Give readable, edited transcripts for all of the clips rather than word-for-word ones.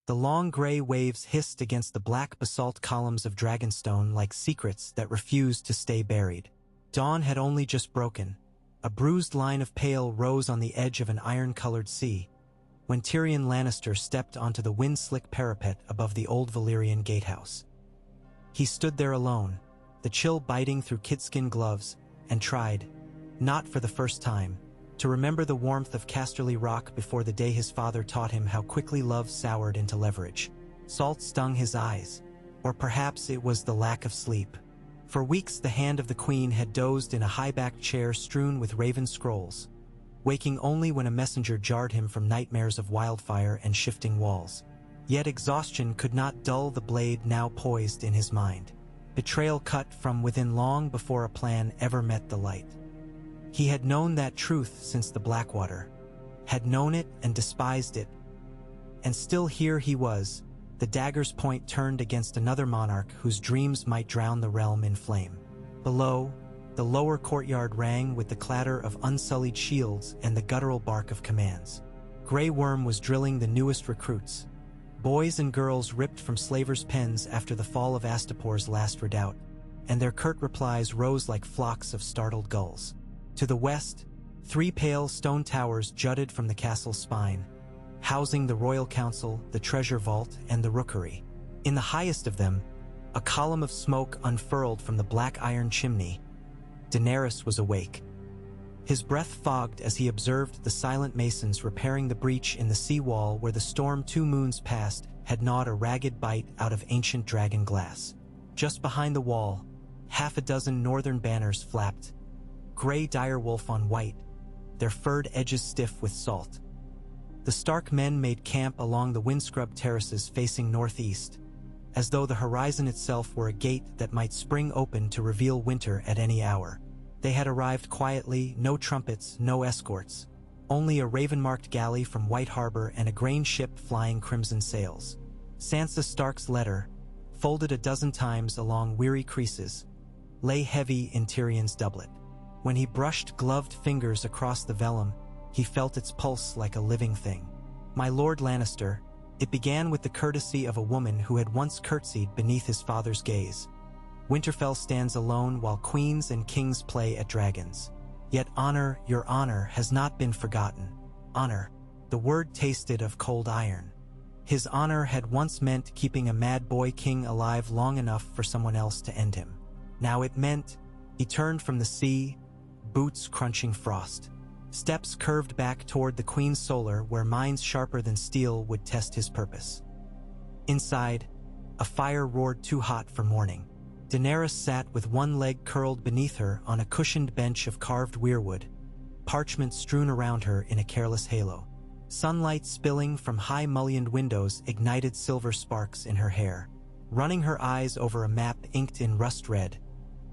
The long gray waves hissed against the black basalt columns of Dragonstone like secrets that refused to stay buried. Dawn had only just broken. A bruised line of pale rose on the edge of an iron-colored sea, when Tyrion Lannister stepped onto the wind-slick parapet above the old Valyrian gatehouse. He stood there alone, the chill biting through kidskin gloves, and tried, not for the first time, to remember the warmth of Casterly Rock before the day his father taught him how quickly love soured into leverage. Salt stung his eyes, or perhaps it was the lack of sleep. For weeks the hand of the queen had dozed in a high-backed chair strewn with raven scrolls, waking only when a messenger jarred him from nightmares of wildfire and shifting walls. Yet exhaustion could not dull the blade now poised in his mind. Betrayal cut from within long before a plan ever met the light. He had known that truth since the Blackwater, had known it and despised it. And still here he was, the dagger's point turned against another monarch whose dreams might drown the realm in flame. Below, the lower courtyard rang with the clatter of unsullied shields and the guttural bark of commands. Grey Worm was drilling the newest recruits, boys and girls ripped from slavers' pens after the fall of Astapor's last redoubt, and their curt replies rose like flocks of startled gulls. To the west, 3 pale stone towers jutted from the castle's spine, housing the royal council, the treasure vault, and the rookery. In the highest of them, a column of smoke unfurled from the black iron chimney. Daenerys was awake. His breath fogged as he observed the silent masons repairing the breach in the seawall where the storm 2 moons past had gnawed a ragged bite out of ancient dragon glass. Just behind the wall, 6 northern banners flapped, gray direwolf on white, their furred edges stiff with salt. The Stark men made camp along the windscrubbed terraces facing northeast, as though the horizon itself were a gate that might spring open to reveal winter at any hour. They had arrived quietly, no trumpets, no escorts, only a raven-marked galley from White Harbor and a grain ship flying crimson sails. Sansa Stark's letter, folded 12 times along weary creases, lay heavy in Tyrion's doublet. When he brushed gloved fingers across the vellum, he felt its pulse like a living thing. My Lord Lannister, it began with the courtesy of a woman who had once curtsied beneath his father's gaze. Winterfell stands alone while queens and kings play at dragons. Yet honor, your honor, has not been forgotten. Honor, the word tasted of cold iron. His honor had once meant keeping a mad boy king alive long enough for someone else to end him. Now it meant he turned from the sea, boots crunching frost. Steps curved back toward the Queen's solar where minds sharper than steel would test his purpose. Inside, a fire roared too hot for morning. Daenerys sat with one leg curled beneath her on a cushioned bench of carved weirwood, parchment strewn around her in a careless halo. Sunlight spilling from high mullioned windows ignited silver sparks in her hair. Running her eyes over a map inked in rust red,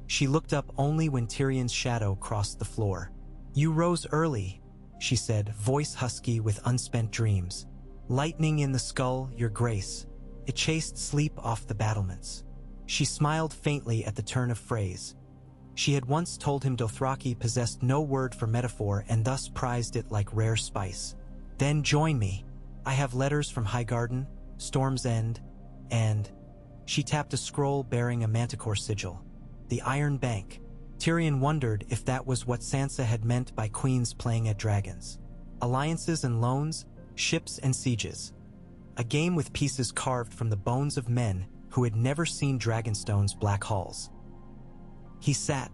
she looked up only when Tyrion's shadow crossed the floor. "You rose early," she said, voice husky with unspent dreams. "Lightning in the skull, your grace. It chased sleep off the battlements." She smiled faintly at the turn of phrase. She had once told him Dothraki possessed no word for metaphor and thus prized it like rare spice. "Then join me. I have letters from Highgarden, Storm's End, and..." She tapped a scroll bearing a manticore sigil. "The Iron Bank." Tyrion wondered if that was what Sansa had meant by queens playing at dragons. Alliances and loans, ships and sieges. A game with pieces carved from the bones of men who had never seen Dragonstone's black halls. He sat,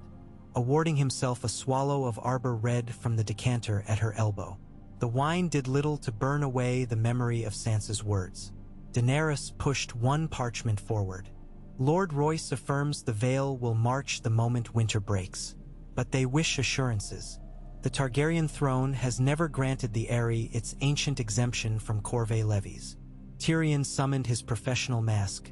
awarding himself a swallow of arbor red from the decanter at her elbow. The wine did little to burn away the memory of Sansa's words. Daenerys pushed one parchment forward. "Lord Royce affirms the Vale will march the moment winter breaks. But they wish assurances. The Targaryen throne has never granted the Eyrie its ancient exemption from corvée levies." Tyrion summoned his professional mask,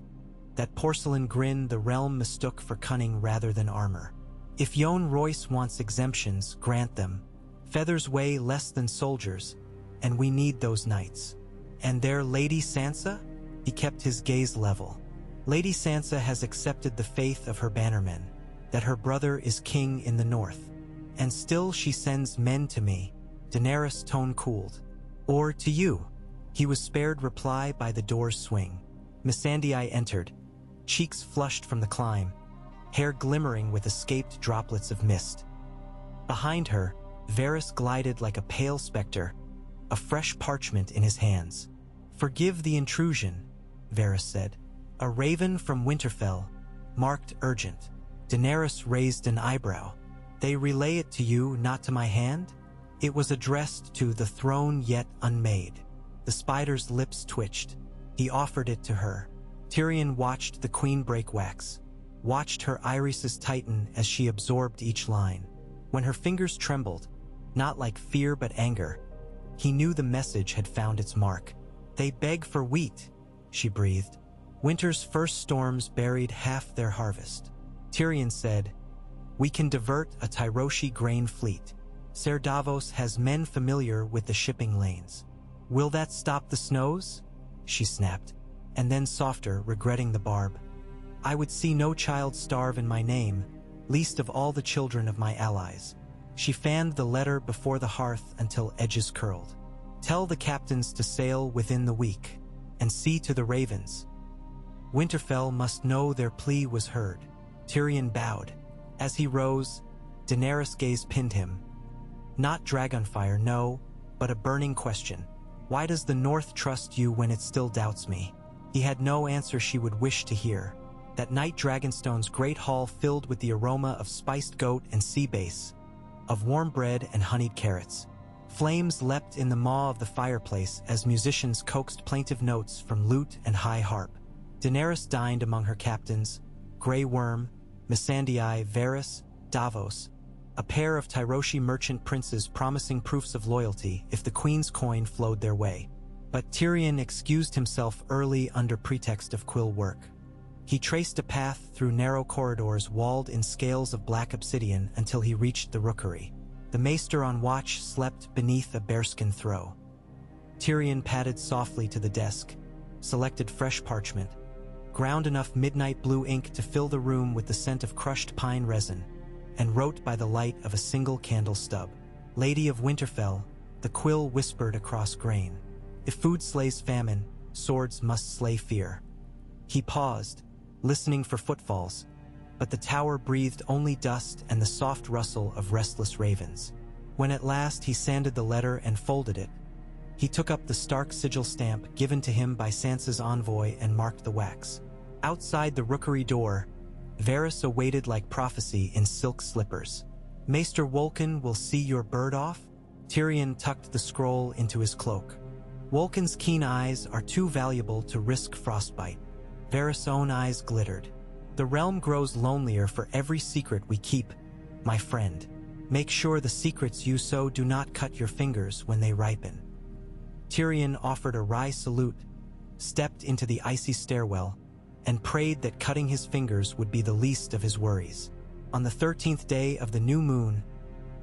that porcelain grin the realm mistook for cunning rather than armor. "If Yohn Royce wants exemptions, grant them. Feathers weigh less than soldiers, and we need those knights." "And their Lady Sansa?" He kept his gaze level. "Lady Sansa has accepted the faith of her bannermen, that her brother is king in the north. And still she sends men to me." Daenerys' tone cooled. "Or to you." He was spared reply by the door's swing. Missandei entered, cheeks flushed from the climb, hair glimmering with escaped droplets of mist. Behind her, Varys glided like a pale specter, a fresh parchment in his hands. "Forgive the intrusion," Varys said. "A raven from Winterfell, marked urgent." Daenerys raised an eyebrow. "They relay it to you, not to my hand?" It was addressed to the throne yet unmade. The spider's lips twitched. He offered it to her. Tyrion watched the queen break wax, watched her irises tighten as she absorbed each line. When her fingers trembled, not like fear but anger, he knew the message had found its mark. "They beg for wheat," she breathed. "Winter's first storms buried half their harvest." Tyrion said, "We can divert a Tyroshi grain fleet. Ser Davos has men familiar with the shipping lanes." "Will that stop the snows?" she snapped, and then softer, regretting the barb. "I would see no child starve in my name, least of all the children of my allies." She fanned the letter before the hearth until edges curled. "Tell the captains to sail within the week, and see to the ravens. Winterfell must know their plea was heard." Tyrion bowed. As he rose, Daenerys' gaze pinned him. Not dragonfire, no, but a burning question. "Why does the North trust you when it still doubts me?" He had no answer she would wish to hear. That night Dragonstone's great hall filled with the aroma of spiced goat and sea bass, of warm bread and honeyed carrots. Flames leapt in the maw of the fireplace as musicians coaxed plaintive notes from lute and high harp. Daenerys dined among her captains, Grey Worm, Missandei, Varys, Davos, a pair of Tyroshi merchant princes promising proofs of loyalty if the queen's coin flowed their way. But Tyrion excused himself early under pretext of quill work. He traced a path through narrow corridors walled in scales of black obsidian until he reached the rookery. The maester on watch slept beneath a bearskin throw. Tyrion padded softly to the desk, selected fresh parchment, ground enough midnight blue ink to fill the room with the scent of crushed pine resin, and wrote by the light of a single candle stub. "Lady of Winterfell," the quill whispered across grain. "If food slays famine, swords must slay fear." He paused, listening for footfalls, but the tower breathed only dust and the soft rustle of restless ravens. When at last he sanded the letter and folded it, he took up the stark sigil stamp given to him by Sansa's envoy and marked the wax. Outside the rookery door, Varys awaited like prophecy in silk slippers. "Maester Wolkan will see your bird off?" Tyrion tucked the scroll into his cloak. "Wolkan's keen eyes are too valuable to risk frostbite." Varys' own eyes glittered. "The realm grows lonelier for every secret we keep, my friend. Make sure the secrets you sow do not cut your fingers when they ripen." Tyrion offered a wry salute, stepped into the icy stairwell, and prayed that cutting his fingers would be the least of his worries. On the 13th day of the new moon,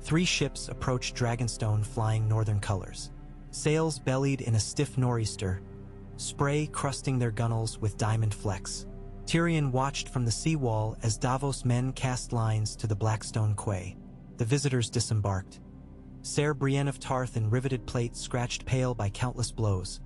3 ships approached Dragonstone flying northern colors. Sails bellied in a stiff nor'easter, spray crusting their gunnels with diamond flecks. Tyrion watched from the seawall as Davos men cast lines to the Blackstone quay. The visitors disembarked. Ser Brienne of Tarth in riveted plate scratched pale by countless blows,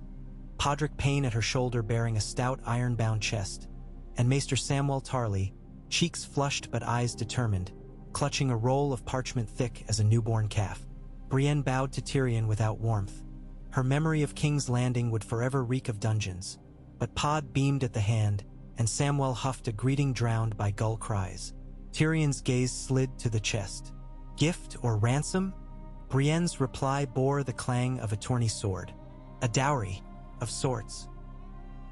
Podrick Payne at her shoulder bearing a stout iron-bound chest, and Maester Samwell Tarly, cheeks flushed but eyes determined, clutching a roll of parchment thick as a newborn calf. Brienne bowed to Tyrion without warmth. Her memory of King's Landing would forever reek of dungeons, but Pod beamed at the hand, and Samwell huffed a greeting drowned by gull cries. Tyrion's gaze slid to the chest. "Gift or ransom?" Brienne's reply bore the clang of a tourney sword. "A dowry, of sorts."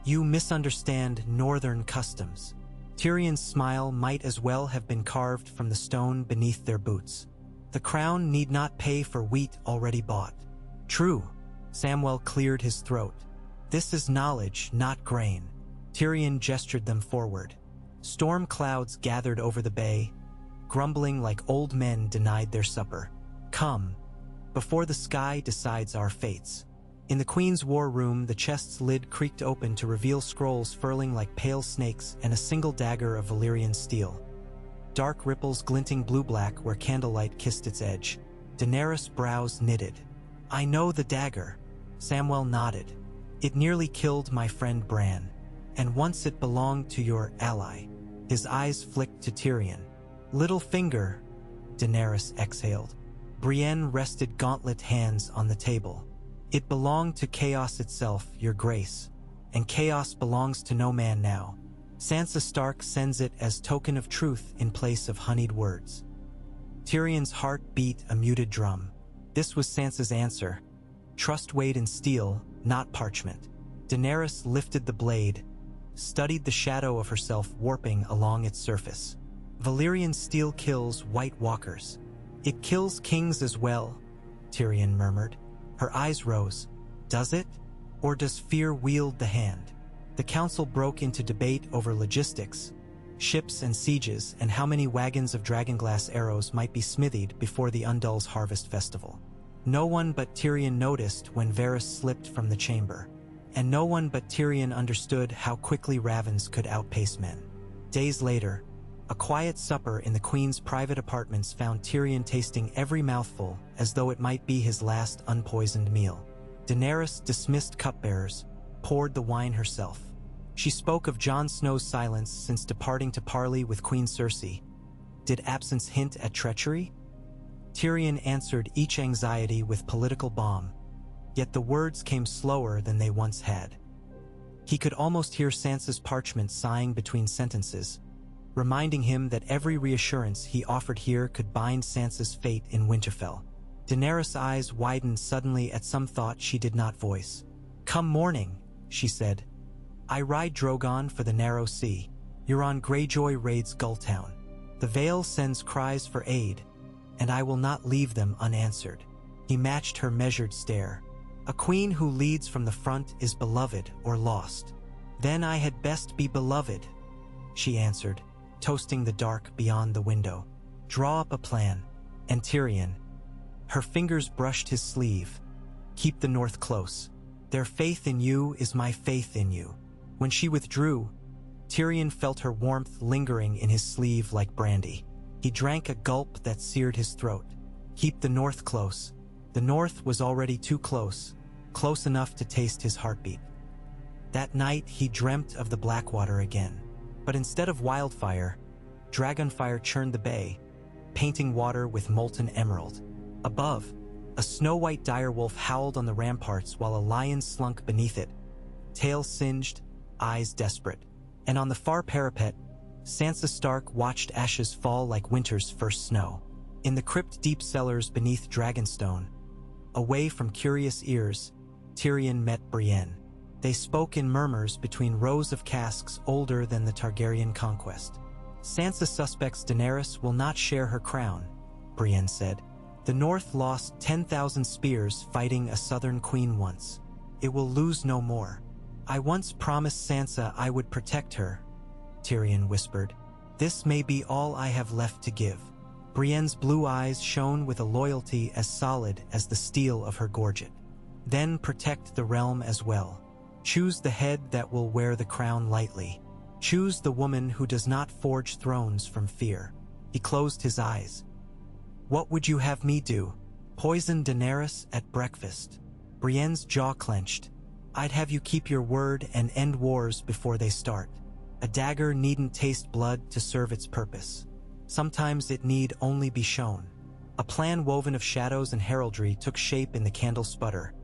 "You misunderstand northern customs." Tyrion's smile might as well have been carved from the stone beneath their boots. "The crown need not pay for wheat already bought." "True." Samwell cleared his throat. "This is knowledge, not grain." Tyrion gestured them forward. Storm clouds gathered over the bay, grumbling like old men denied their supper. "Come, before the sky decides our fates." In the Queen's war room, the chest's lid creaked open to reveal scrolls furling like pale snakes and a single dagger of Valyrian steel. Dark ripples glinting blue-black where candlelight kissed its edge. Daenerys' brows knitted. "I know the dagger." Samwell nodded. It nearly killed my friend Bran, and once it belonged to your ally." His eyes flicked to Tyrion. "Little finger," Daenerys exhaled. Brienne rested gauntlet hands on the table. "It belonged to chaos itself, your grace, and chaos belongs to no man now. Sansa Stark sends it as token of truth in place of honeyed words." Tyrion's heart beat a muted drum. This was Sansa's answer. Trust weighed in steel, not parchment. Daenerys lifted the blade, studied the shadow of herself warping along its surface. "Valyrian steel kills White Walkers. It kills kings as well," Tyrion murmured. Her eyes rose. "Does it? Or does fear wield the hand?" The council broke into debate over logistics, ships and sieges, and how many wagons of dragonglass arrows might be smithied before the Undull's harvest festival. No one but Tyrion noticed when Varys slipped from the chamber, and no one but Tyrion understood how quickly ravens could outpace men. Days later, a quiet supper in the Queen's private apartments found Tyrion tasting every mouthful as though it might be his last unpoisoned meal. Daenerys dismissed cupbearers, poured the wine herself. She spoke of Jon Snow's silence since departing to parley with Queen Cersei. Did absence hint at treachery? Tyrion answered each anxiety with political balm, yet the words came slower than they once had. He could almost hear Sansa's parchment sighing between sentences, reminding him that every reassurance he offered here could bind Sansa's fate in Winterfell. Daenerys' eyes widened suddenly at some thought she did not voice. "Come morning," she said, "I ride Drogon for the narrow sea. Euron Greyjoy raids Gulltown. The Vale sends cries for aid, and I will not leave them unanswered." He matched her measured stare. "A queen who leads from the front is beloved or lost." "Then I had best be beloved," she answered, toasting the dark beyond the window. "Draw up a plan." And Tyrion, her fingers brushed his sleeve. "Keep the North close. Their faith in you is my faith in you." When she withdrew, Tyrion felt her warmth lingering in his sleeve like brandy. He drank a gulp that seared his throat. Keep the North close. The North was already too close, close enough to taste his heartbeat. That night he dreamt of the Blackwater again. But instead of wildfire, dragonfire churned the bay, painting water with molten emerald. Above, a snow-white direwolf howled on the ramparts while a lion slunk beneath it, tail singed, eyes desperate. And on the far parapet, Sansa Stark watched ashes fall like winter's first snow. In the crypt deep cellars beneath Dragonstone, away from curious ears, Tyrion met Brienne. They spoke in murmurs between rows of casks older than the Targaryen conquest. "Sansa suspects Daenerys will not share her crown," Brienne said. "The North lost 10,000 spears fighting a southern queen once. It will lose no more. I once promised Sansa I would protect her," Tyrion whispered. "This may be all I have left to give." Brienne's blue eyes shone with a loyalty as solid as the steel of her gorget. "Then protect the realm as well. Choose the head that will wear the crown lightly. Choose the woman who does not forge thrones from fear." He closed his eyes. "What would you have me do? Poison Daenerys at breakfast?" Brienne's jaw clenched. "I'd have you keep your word and end wars before they start. A dagger needn't taste blood to serve its purpose. Sometimes it need only be shown." A plan woven of shadows and heraldry took shape in the candle sputter.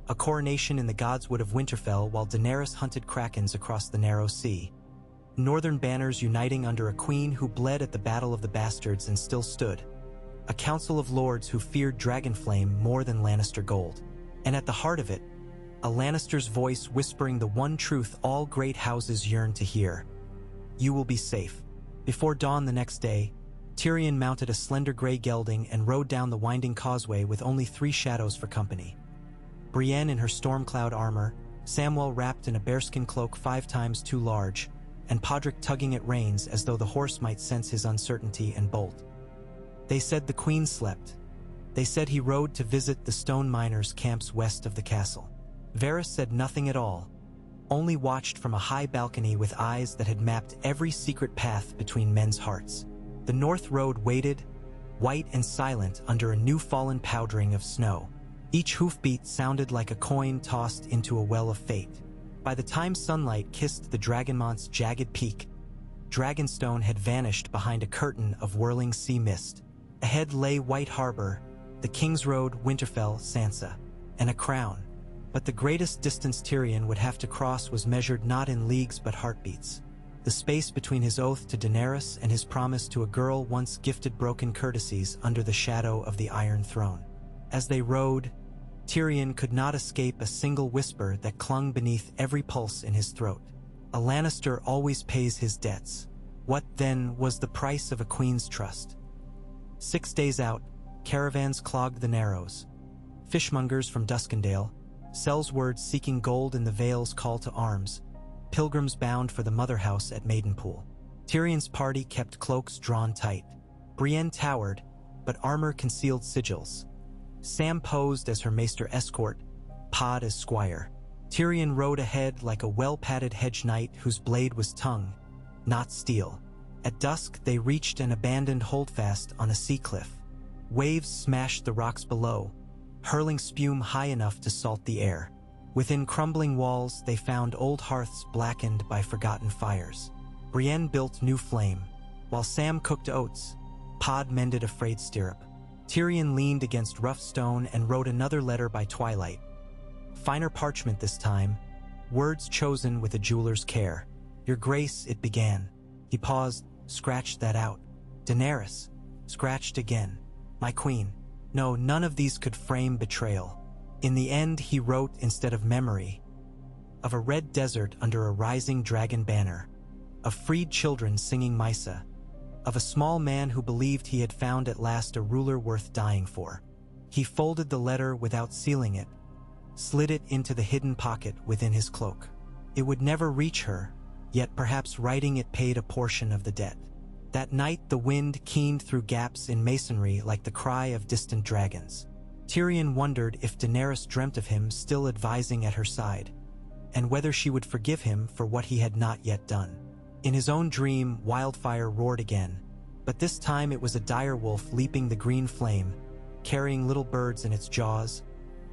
A coronation in the godswood of Winterfell while Daenerys hunted krakens across the narrow sea. Northern banners uniting under a queen who bled at the Battle of the Bastards and still stood. A council of lords who feared Dragonflame more than Lannister gold. And at the heart of it, a Lannister's voice whispering the one truth all great houses yearn to hear. "You will be safe." Before dawn the next day, Tyrion mounted a slender gray gelding and rode down the winding causeway with only 3 shadows for company. Brienne in her stormcloud armor, Samwell wrapped in a bearskin cloak 5 times too large, and Podrick tugging at reins as though the horse might sense his uncertainty and bolt. They said the queen slept. They said he rode to visit the stone miners' camps west of the castle. Varys said nothing at all, only watched from a high balcony with eyes that had mapped every secret path between men's hearts. The North Road waited, white and silent under a new fallen powdering of snow. Each hoofbeat sounded like a coin tossed into a well of fate. By the time sunlight kissed the Dragonmont's jagged peak, Dragonstone had vanished behind a curtain of whirling sea mist. Ahead lay White Harbor, the King's Road, Winterfell, Sansa, and a crown. But the greatest distance Tyrion would have to cross was measured not in leagues but heartbeats. The space between his oath to Daenerys and his promise to a girl once gifted broken courtesies under the shadow of the Iron Throne. As they rode, Tyrion could not escape a single whisper that clung beneath every pulse in his throat. A Lannister always pays his debts. What, then, was the price of a queen's trust? 6 days out, caravans clogged the Narrows. Fishmongers from Duskendale, sellswords seeking gold in the Vale's call to arms, pilgrims bound for the mother house at Maidenpool. Tyrion's party kept cloaks drawn tight. Brienne towered, but armor concealed sigils. Sam posed as her maester escort, Pod as squire. Tyrion rode ahead like a well-padded hedge knight whose blade was tongue, not steel. At dusk they reached an abandoned holdfast on a sea cliff. Waves smashed the rocks below, hurling spume high enough to salt the air. Within crumbling walls they found old hearths blackened by forgotten fires. Brienne built new flame, while Sam cooked oats. Pod mended a frayed stirrup. Tyrion leaned against rough stone and wrote another letter by twilight. Finer parchment this time, words chosen with a jeweler's care. "Your Grace," it began. He paused, scratched that out. "Daenerys," scratched again. "My queen." No, none of these could frame betrayal. In the end, he wrote, instead of memory, of a red desert under a rising dragon banner, of freed children singing Misa, of a small man who believed he had found at last a ruler worth dying for. He folded the letter without sealing it, slid it into the hidden pocket within his cloak. It would never reach her, yet perhaps writing it paid a portion of the debt. That night the wind keened through gaps in masonry like the cry of distant dragons. Tyrion wondered if Daenerys dreamt of him still advising at her side, and whether she would forgive him for what he had not yet done. In his own dream, wildfire roared again, but this time it was a direwolf leaping the green flame, carrying little birds in its jaws,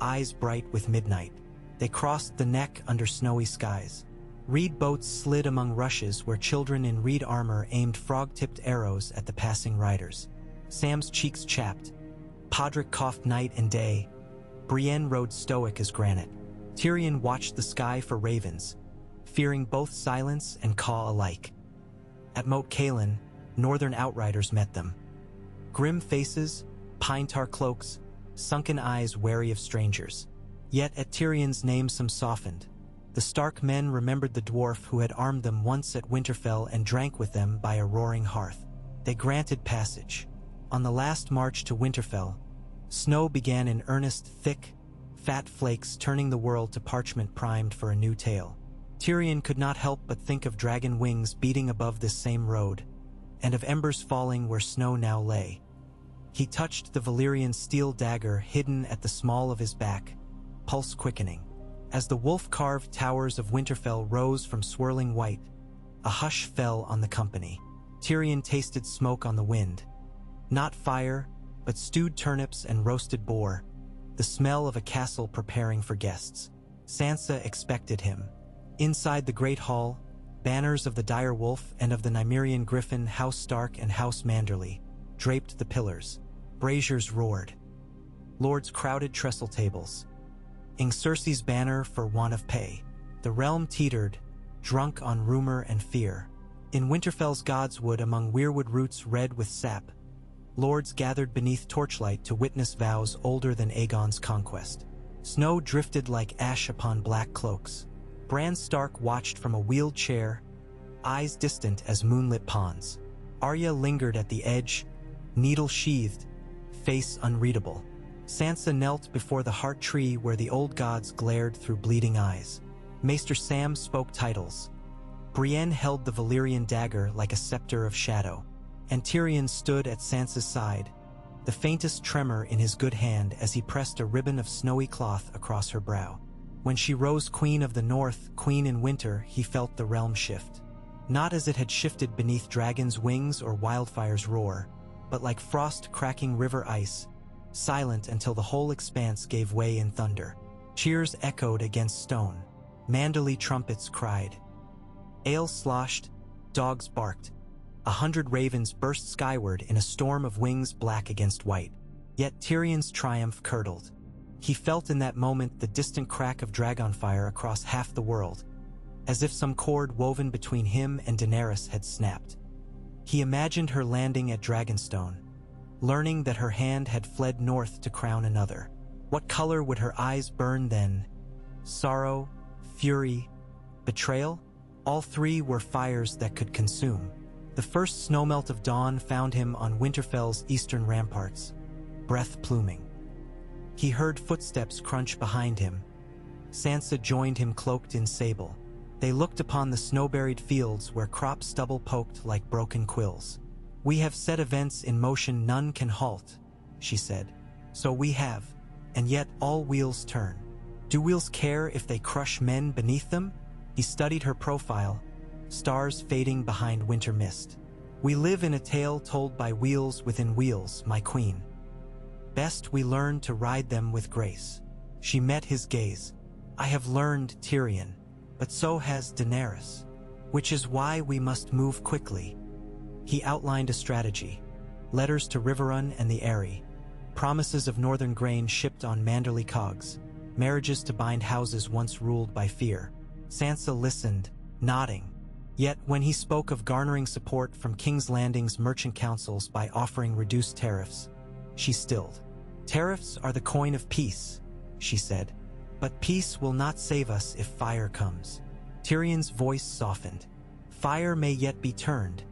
eyes bright with midnight. They crossed the neck under snowy skies. Reed boats slid among rushes where children in reed armor aimed frog-tipped arrows at the passing riders. Sam's cheeks chapped. Podrick coughed night and day. Brienne rode stoic as granite. Tyrion watched the sky for ravens, fearing both silence and caw alike. At Moat Cailin, northern outriders met them. Grim faces, pine-tar cloaks, sunken eyes wary of strangers. Yet at Tyrion's name some softened. The Stark men remembered the dwarf who had armed them once at Winterfell and drank with them by a roaring hearth. They granted passage. On the last march to Winterfell, snow began in earnest, thick, fat flakes turning the world to parchment primed for a new tale. Tyrion could not help but think of dragon wings beating above this same road, and of embers falling where snow now lay. He touched the Valyrian steel dagger hidden at the small of his back, pulse quickening. As the wolf-carved towers of Winterfell rose from swirling white, a hush fell on the company. Tyrion tasted smoke on the wind. Not fire, but stewed turnips and roasted boar, the smell of a castle preparing for guests. Sansa expected him. Inside the great hall, banners of the dire wolf and of the Nymerian griffin, House Stark and House Manderly, draped the pillars. Braziers roared. Lords crowded trestle tables. In Cersei's banner for want of pay. The realm teetered, drunk on rumor and fear. In Winterfell's godswood among weirwood roots red with sap, lords gathered beneath torchlight to witness vows older than Aegon's conquest. Snow drifted like ash upon black cloaks. Bran Stark watched from a wheeled chair, eyes distant as moonlit ponds. Arya lingered at the edge, needle sheathed, face unreadable. Sansa knelt before the heart tree where the old gods glared through bleeding eyes. Maester Sam spoke titles. Brienne held the Valyrian dagger like a scepter of shadow, and Tyrion stood at Sansa's side, the faintest tremor in his good hand as he pressed a ribbon of snowy cloth across her brow. When she rose Queen of the North, Queen in winter, he felt the realm shift. Not as it had shifted beneath dragons' wings or wildfire's roar, but like frost cracking river ice, silent until the whole expanse gave way in thunder. Cheers echoed against stone. Manderly trumpets cried. Ale sloshed, dogs barked. 100 ravens burst skyward in a storm of wings black against white. Yet Tyrion's triumph curdled. He felt in that moment the distant crack of dragonfire across half the world, as if some cord woven between him and Daenerys had snapped. He imagined her landing at Dragonstone, learning that her hand had fled north to crown another. What color would her eyes burn then? Sorrow, fury, betrayal? All three were fires that could consume. The first snowmelt of dawn found him on Winterfell's eastern ramparts, breath pluming. He heard footsteps crunch behind him. Sansa joined him cloaked in sable. They looked upon the snow-buried fields where crop stubble poked like broken quills. "We have set events in motion none can halt," she said. "So we have, and yet all wheels turn. Do wheels care if they crush men beneath them?" He studied her profile, stars fading behind winter mist. "We live in a tale told by wheels within wheels, my queen. Best we learn to ride them with grace." She met his gaze. "I have learned, Tyrion, but so has Daenerys, which is why we must move quickly." He outlined a strategy. Letters to Riverrun and the Eyrie, promises of northern grain shipped on Manderly cogs, marriages to bind houses once ruled by fear. Sansa listened, nodding. Yet when he spoke of garnering support from King's Landing's merchant councils by offering reduced tariffs, she stilled. "Tariffs are the coin of peace," she said. "But peace will not save us if fire comes." Tyrion's voice softened. "Fire may yet be turned,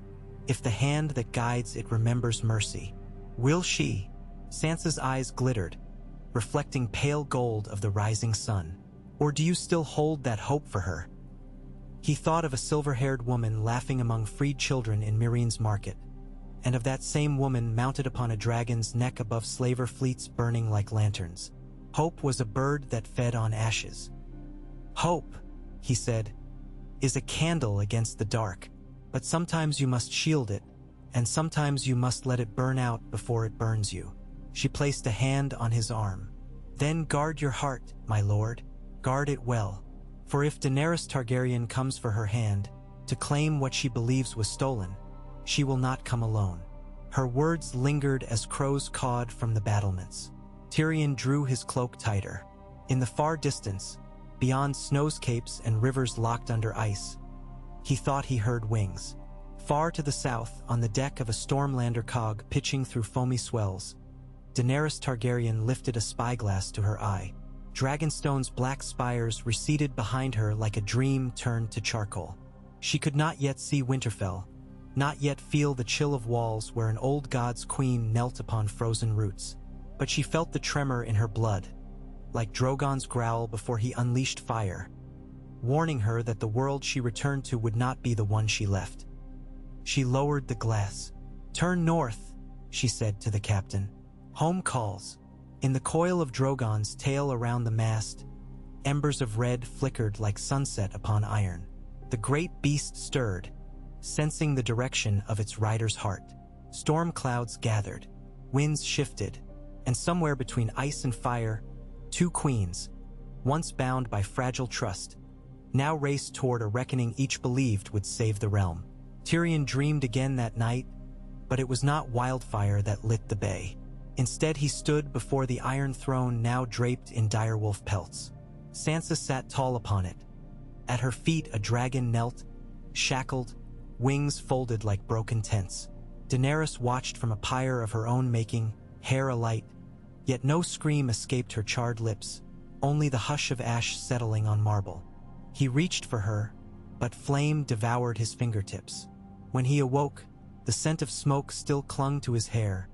if the hand that guides it remembers mercy." "Will she?" Sansa's eyes glittered, reflecting pale gold of the rising sun. "Or do you still hold that hope for her?" He thought of a silver-haired woman laughing among freed children in Myreen's market, and of that same woman mounted upon a dragon's neck above slaver fleets burning like lanterns. Hope was a bird that fed on ashes. "Hope," he said, "is a candle against the dark, but sometimes you must shield it, and sometimes you must let it burn out before it burns you." She placed a hand on his arm. "Then guard your heart, my lord. Guard it well. For if Daenerys Targaryen comes for her hand, to claim what she believes was stolen, she will not come alone." Her words lingered as crows cawed from the battlements. Tyrion drew his cloak tighter. In the far distance, beyond snows capes and rivers locked under ice, he thought he heard wings. Far to the south, on the deck of a Stormlander cog pitching through foamy swells, Daenerys Targaryen lifted a spyglass to her eye. Dragonstone's black spires receded behind her like a dream turned to charcoal. She could not yet see Winterfell, not yet feel the chill of walls where an old god's queen knelt upon frozen roots. But she felt the tremor in her blood, like Drogon's growl before he unleashed fire, warning her that the world she returned to would not be the one she left. She lowered the glass. "Turn north," she said to the captain. "Home calls." In the coil of Drogon's tail around the mast, embers of red flickered like sunset upon iron. The great beast stirred, sensing the direction of its rider's heart. Storm clouds gathered, winds shifted, and somewhere between ice and fire, two queens, once bound by fragile trust, now raced toward a reckoning each believed would save the realm. Tyrion dreamed again that night, but it was not wildfire that lit the bay. Instead, he stood before the Iron Throne now draped in direwolf pelts. Sansa sat tall upon it. At her feet a dragon knelt, shackled, wings folded like broken tents. Daenerys watched from a pyre of her own making, hair alight, yet no scream escaped her charred lips, only the hush of ash settling on marble. He reached for her, but flame devoured his fingertips. When he awoke, the scent of smoke still clung to his hair,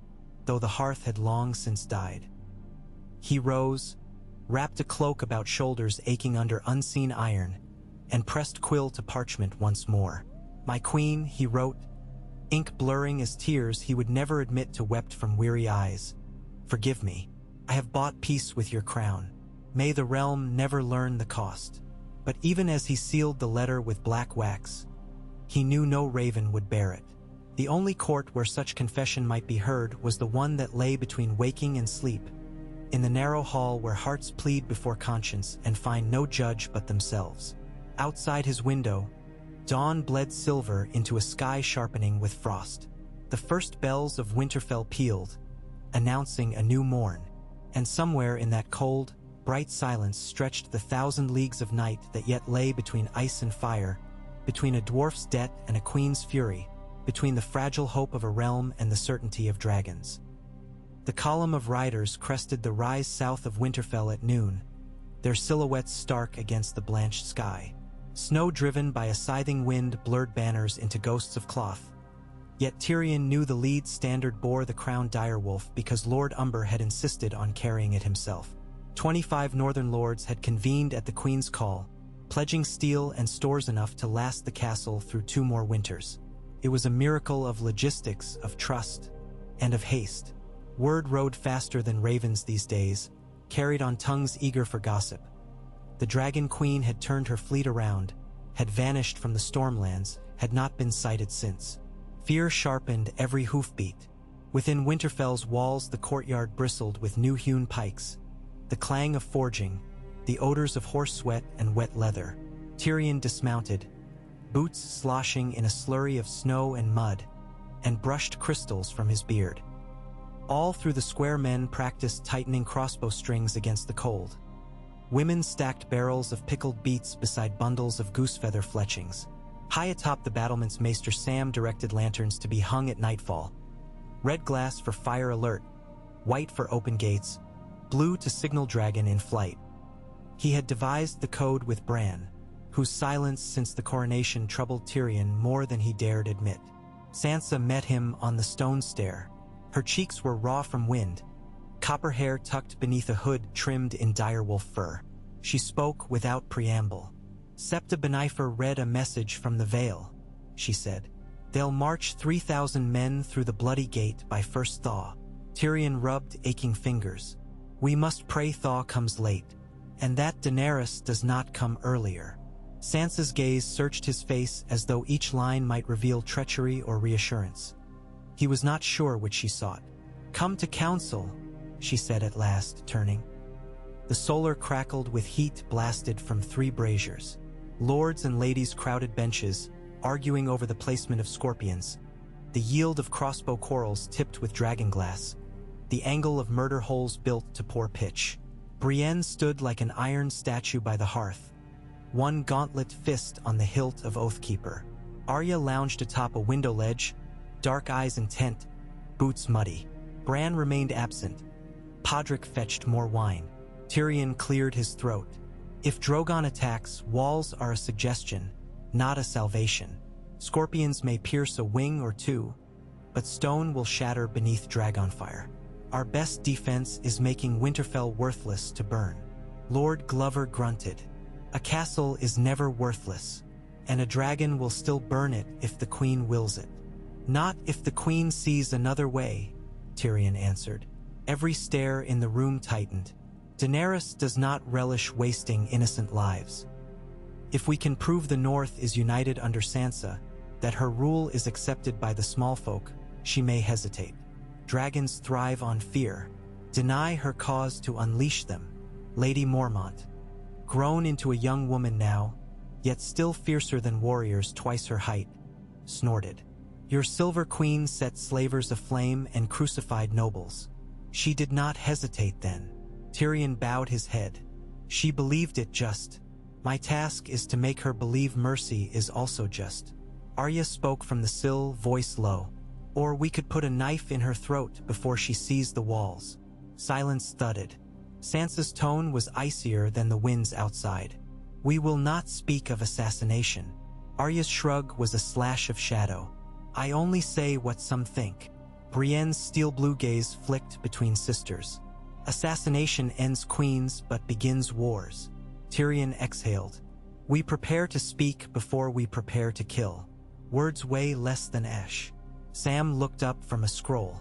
though the hearth had long since died. He rose, wrapped a cloak about shoulders aching under unseen iron, and pressed quill to parchment once more. "My queen," he wrote, ink blurring as tears he would never admit to wept from weary eyes. "Forgive me. I have bought peace with your crown. May the realm never learn the cost." But even as he sealed the letter with black wax, he knew no raven would bear it. The only court where such confession might be heard was the one that lay between waking and sleep, in the narrow hall where hearts plead before conscience and find no judge but themselves. Outside his window, dawn bled silver into a sky sharpening with frost. The first bells of Winterfell pealed, announcing a new morn, and somewhere in that cold, bright silence stretched the 1,000 leagues of night that yet lay between ice and fire, between a dwarf's debt and a queen's fury, between the fragile hope of a realm and the certainty of dragons. The column of riders crested the rise south of Winterfell at noon, their silhouettes stark against the blanched sky. Snow driven by a scything wind blurred banners into ghosts of cloth. Yet Tyrion knew the lead standard bore the crowned direwolf because Lord Umber had insisted on carrying it himself. 25 northern lords had convened at the Queen's call, pledging steel and stores enough to last the castle through 2 more winters. It was a miracle of logistics, of trust, and of haste. Word rode faster than ravens these days, carried on tongues eager for gossip. The Dragon Queen had turned her fleet around, had vanished from the Stormlands, had not been sighted since. Fear sharpened every hoofbeat. Within Winterfell's walls the courtyard bristled with new-hewn pikes, the clang of forging, the odors of horse sweat and wet leather. Tyrion dismounted, boots sloshing in a slurry of snow and mud, and brushed crystals from his beard. All through the square men practiced tightening crossbow strings against the cold. Women stacked barrels of pickled beets beside bundles of goosefeather fletchings. High atop the battlements, Maester Sam directed lanterns to be hung at nightfall. Red glass for fire alert, white for open gates, blue to signal dragon in flight. He had devised the code with Bran, whose silence since the coronation troubled Tyrion more than he dared admit. Sansa met him on the stone stair. Her cheeks were raw from wind, copper hair tucked beneath a hood trimmed in direwolf fur. She spoke without preamble. "Septa Benifer read a message from the Vale," she said. "They'll march 3,000 men through the bloody gate by first thaw." Tyrion rubbed aching fingers. "We must pray thaw comes late, and that Daenerys does not come earlier." Sansa's gaze searched his face as though each line might reveal treachery or reassurance. He was not sure which she sought. "Come to council," she said at last, turning. The solar crackled with heat blasted from 3 braziers. Lords and ladies crowded benches, arguing over the placement of scorpions, the yield of crossbow quarrels tipped with dragonglass, the angle of murder holes built to pour pitch. Brienne stood like an iron statue by the hearth, one gauntlet fist on the hilt of Oathkeeper. Arya lounged atop a window ledge, dark eyes intent, boots muddy. Bran remained absent. Podrick fetched more wine. Tyrion cleared his throat. If Drogon attacks, walls are a suggestion, not a salvation. Scorpions may pierce a wing or 2, but stone will shatter beneath dragonfire. Our best defense is making Winterfell worthless to burn. Lord Glover grunted. "A castle is never worthless, and a dragon will still burn it if the Queen wills it." "Not if the Queen sees another way," Tyrion answered. Every stare in the room tightened. "Daenerys does not relish wasting innocent lives. If we can prove the North is united under Sansa, that her rule is accepted by the small folk, she may hesitate. Dragons thrive on fear. Deny her cause to unleash them." Lady Mormont, grown into a young woman now, yet still fiercer than warriors twice her height, snorted. "Your Silver Queen set slavers aflame and crucified nobles. She did not hesitate then." Tyrion bowed his head. "She believed it just. My task is to make her believe mercy is also just." Arya spoke from the sill, voice low. "Or we could put a knife in her throat before she sees the walls." Silence thudded. Sansa's tone was icier than the winds outside. "We will not speak of assassination." Arya's shrug was a slash of shadow. "I only say what some think." Brienne's steel-blue gaze flicked between sisters. "Assassination ends queens but begins wars." Tyrion exhaled. "We prepare to speak before we prepare to kill. Words weigh less than ash." Sam looked up from a scroll.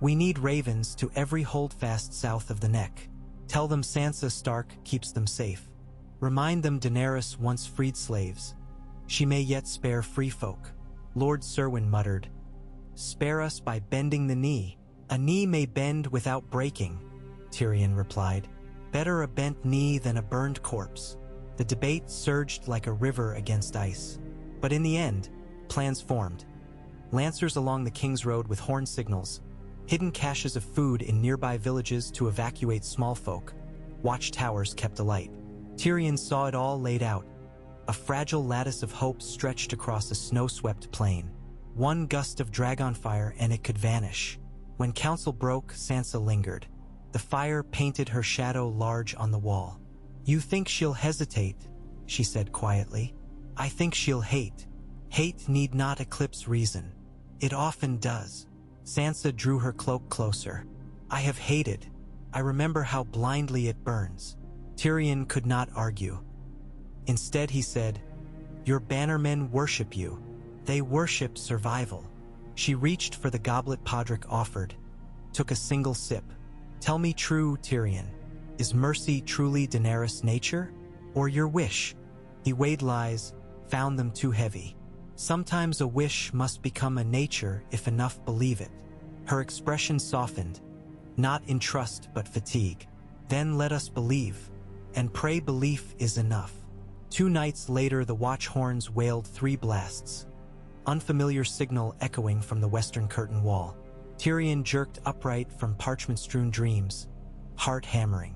"We need ravens to every holdfast south of the neck. Tell them Sansa Stark keeps them safe. Remind them Daenerys once freed slaves. She may yet spare free folk." Lord Serwyn muttered. "Spare us by bending the knee." "A knee may bend without breaking," Tyrion replied. "Better a bent knee than a burned corpse." The debate surged like a river against ice. But in the end, plans formed. Lancers along the King's Road with horn signals, hidden caches of food in nearby villages to evacuate small folk, watchtowers kept alight. Tyrion saw it all laid out. A fragile lattice of hope stretched across a snow-swept plain. One gust of dragonfire and it could vanish. When council broke, Sansa lingered. The fire painted her shadow large on the wall. "You think she'll hesitate," she said quietly. "I think she'll hate. Hate need not eclipse reason. It often does." Sansa drew her cloak closer. "I have hated. I remember how blindly it burns." Tyrion could not argue. Instead he said, "Your bannermen worship you. They worship survival." She reached for the goblet Podrick offered, took a single sip. "Tell me true, Tyrion. Is mercy truly Daenerys' nature? Or your wish?" He weighed lies, found them too heavy. "Sometimes a wish must become a nature if enough believe it." Her expression softened, not in trust but fatigue. "Then let us believe, and pray belief is enough." 2 nights later the watch horns wailed 3 blasts. Unfamiliar signal echoing from the western curtain wall. Tyrion jerked upright from parchment-strewn dreams, heart hammering.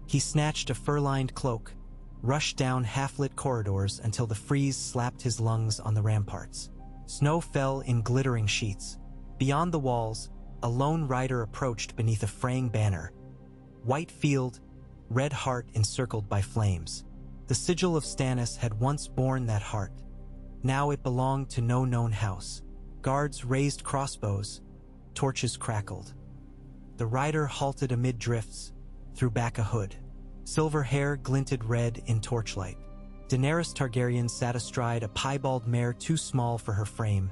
He snatched a fur-lined cloak, rushed down half-lit corridors until the freeze slapped his lungs on the ramparts. Snow fell in glittering sheets. Beyond the walls, a lone rider approached beneath a fraying banner. White field, red heart encircled by flames. The sigil of Stannis had once borne that heart. Now it belonged to no known house. Guards raised crossbows, torches crackled. The rider halted amid drifts, threw back a hood. Silver hair glinted red in torchlight. Daenerys Targaryen sat astride a piebald mare too small for her frame,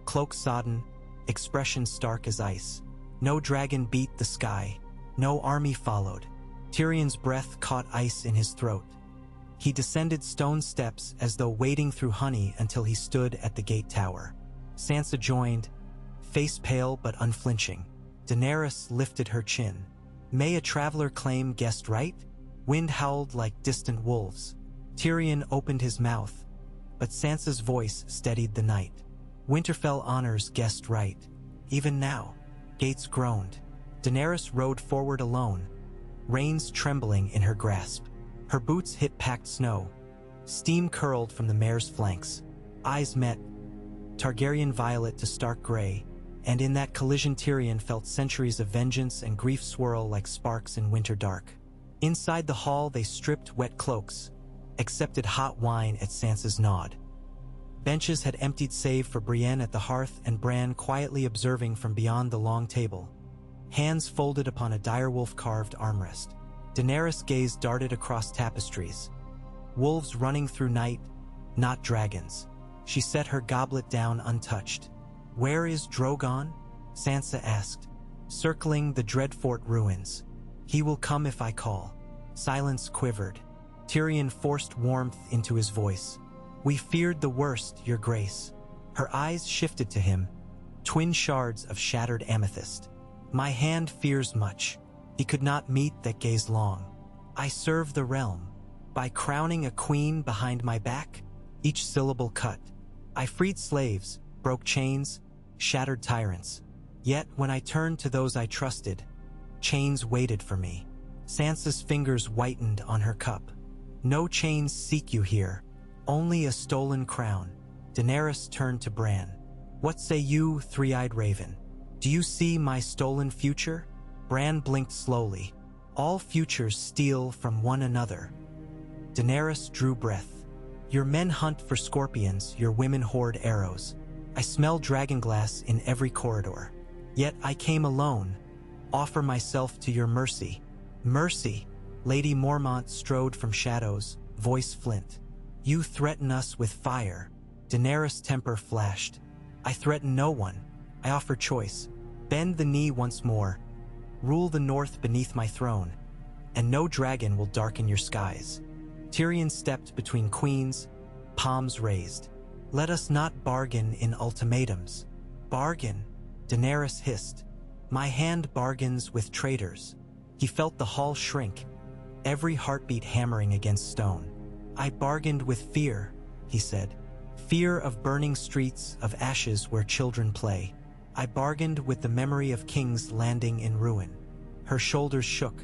cloak sodden, expression stark as ice. No dragon beat the sky, no army followed. Tyrion's breath caught ice in his throat. He descended stone steps as though wading through honey until he stood at the gate tower. Sansa joined, face pale but unflinching. Daenerys lifted her chin. "May a traveler claim guessed right?" Wind howled like distant wolves. Tyrion opened his mouth, but Sansa's voice steadied the night. "Winterfell honors guessed right. Even now." Gates groaned. Daenerys rode forward alone, reins trembling in her grasp. Her boots hit packed snow. Steam curled from the mare's flanks. Eyes met, Targaryen violet to stark gray, and in that collision Tyrion felt centuries of vengeance and grief swirl like sparks in winter dark. Inside the hall they stripped wet cloaks, accepted hot wine at Sansa's nod. Benches had emptied save for Brienne at the hearth and Bran quietly observing from beyond the long table, hands folded upon a direwolf-carved armrest. Daenerys' gaze darted across tapestries. Wolves running through night, not dragons. She set her goblet down untouched. "Where is Drogon?" Sansa asked, circling the Dreadfort ruins. "He will come if I call." Silence quivered. Tyrion forced warmth into his voice. "We feared the worst, your grace." Her eyes shifted to him, twin shards of shattered amethyst. "My hand fears much." He could not meet that gaze long. "I serve the realm. By crowning a queen behind my back?" Each syllable cut. "I freed slaves, broke chains, shattered tyrants. Yet when I turned to those I trusted, chains waited for me." Sansa's fingers whitened on her cup. "No chains seek you here, only a stolen crown." Daenerys turned to Bran. "What say you, three-eyed raven? Do you see my stolen future?" Bran blinked slowly. "All futures steal from one another." Daenerys drew breath. "Your men hunt for scorpions, your women hoard arrows. I smell dragonglass in every corridor. Yet I came alone, offer myself to your mercy." "Mercy?" Lady Mormont strode from shadows, voice flint. "You threaten us with fire." Daenerys' temper flashed. "I threaten no one. I offer choice. Bend the knee once more. Rule the north beneath my throne, and no dragon will darken your skies." Tyrion stepped between queens, palms raised. Let us not bargain in ultimatums. Bargain, Daenerys hissed. My hand bargains with traitors. He felt the hall shrink, every heartbeat hammering against stone. I bargained with fear, he said. Fear of burning streets, of ashes where children play. I bargained with the memory of kings landing in ruin. Her shoulders shook,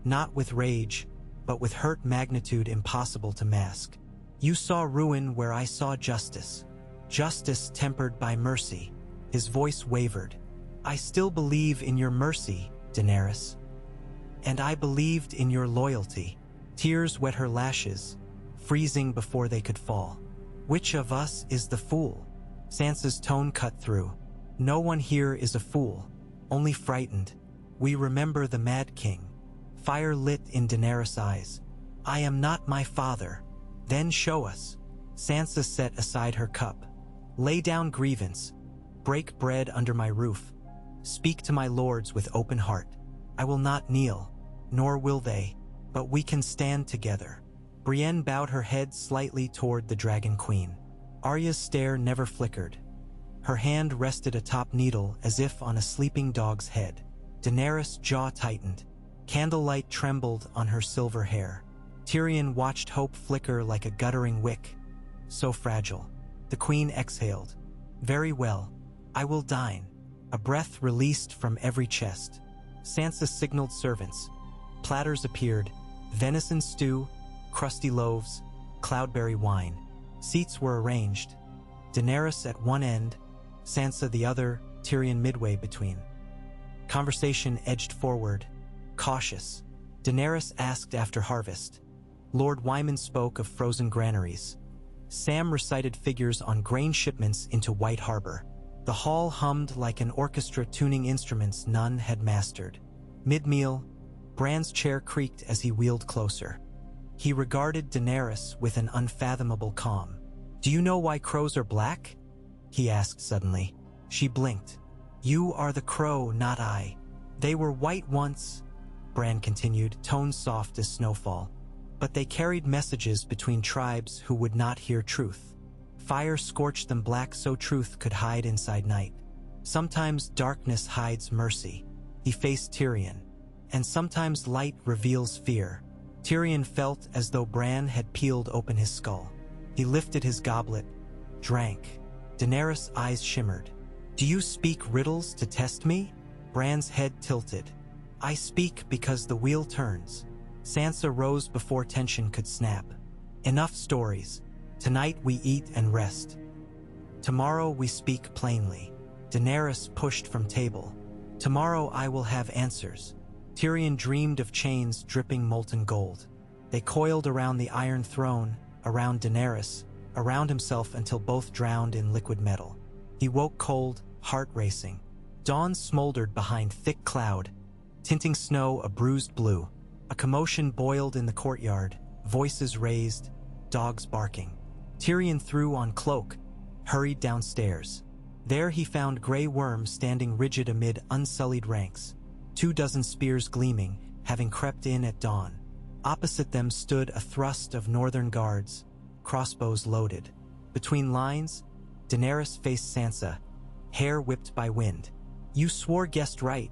not with rage, but with hurt magnitude impossible to mask. You saw ruin where I saw justice. Justice tempered by mercy. His voice wavered. I still believe in your mercy, Daenerys. And I believed in your loyalty. Tears wet her lashes, freezing before they could fall. Which of us is the fool? Sansa's tone cut through. No one here is a fool, only frightened. We remember the Mad King. Fire lit in Daenerys' eyes. I am not my father. Then show us. Sansa set aside her cup. Lay down grievance. Break bread under my roof. Speak to my lords with open heart. I will not kneel, nor will they, but we can stand together. Brienne bowed her head slightly toward the Dragon Queen. Arya's stare never flickered. Her hand rested atop Needle as if on a sleeping dog's head. Daenerys' jaw tightened. Candlelight trembled on her silver hair. Tyrion watched hope flicker like a guttering wick. So fragile. The Queen exhaled. Very well. I will dine. A breath released from every chest. Sansa signaled servants. Platters appeared. Venison stew, crusty loaves, cloudberry wine. Seats were arranged. Daenerys at one end, Sansa the other, Tyrion midway between. Conversation edged forward, cautious. Daenerys asked after harvest. Lord Wyman spoke of frozen granaries. Sam recited figures on grain shipments into White Harbor. The hall hummed like an orchestra tuning instruments none had mastered. Mid-meal, Bran's chair creaked as he wheeled closer. He regarded Daenerys with an unfathomable calm. Do you know why crows are black? He asked suddenly. She blinked. You are the crow, not I. They were white once, Bran continued, tone soft as snowfall. But they carried messages between tribes who would not hear truth. Fire scorched them black so truth could hide inside night. Sometimes darkness hides mercy. He faced Tyrion. And sometimes light reveals fear. Tyrion felt as though Bran had peeled open his skull. He lifted his goblet, drank. Daenerys' eyes shimmered. Do you speak riddles to test me? Bran's head tilted. I speak because the wheel turns. Sansa rose before tension could snap. Enough stories. Tonight we eat and rest. Tomorrow we speak plainly. Daenerys pushed from table. Tomorrow I will have answers. Tyrion dreamed of chains dripping molten gold. They coiled around the Iron Throne, around Daenerys, around himself until both drowned in liquid metal. He woke cold, heart racing. Dawn smoldered behind thick cloud, tinting snow a bruised blue. A commotion boiled in the courtyard, voices raised, dogs barking. Tyrion threw on cloak, hurried downstairs. There he found Grey Worm standing rigid amid unsullied ranks, 24 spears gleaming, having crept in at dawn. Opposite them stood a thrust of northern guards, crossbows loaded. Between lines, Daenerys faced Sansa, hair whipped by wind. You swore guessed right,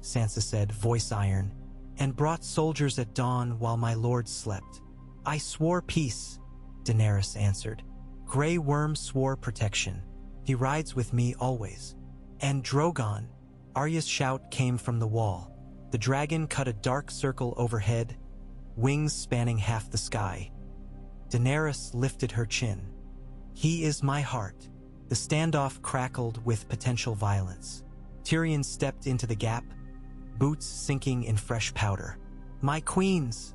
Sansa said, voice iron, and brought soldiers at dawn while my lords slept. I swore peace, Daenerys answered. Grey Worm swore protection. He rides with me always. And Drogon, Arya's shout came from the wall. The dragon cut a dark circle overhead, wings spanning half the sky. Daenerys lifted her chin. He is my heart. The standoff crackled with potential violence. Tyrion stepped into the gap, boots sinking in fresh powder. My queens,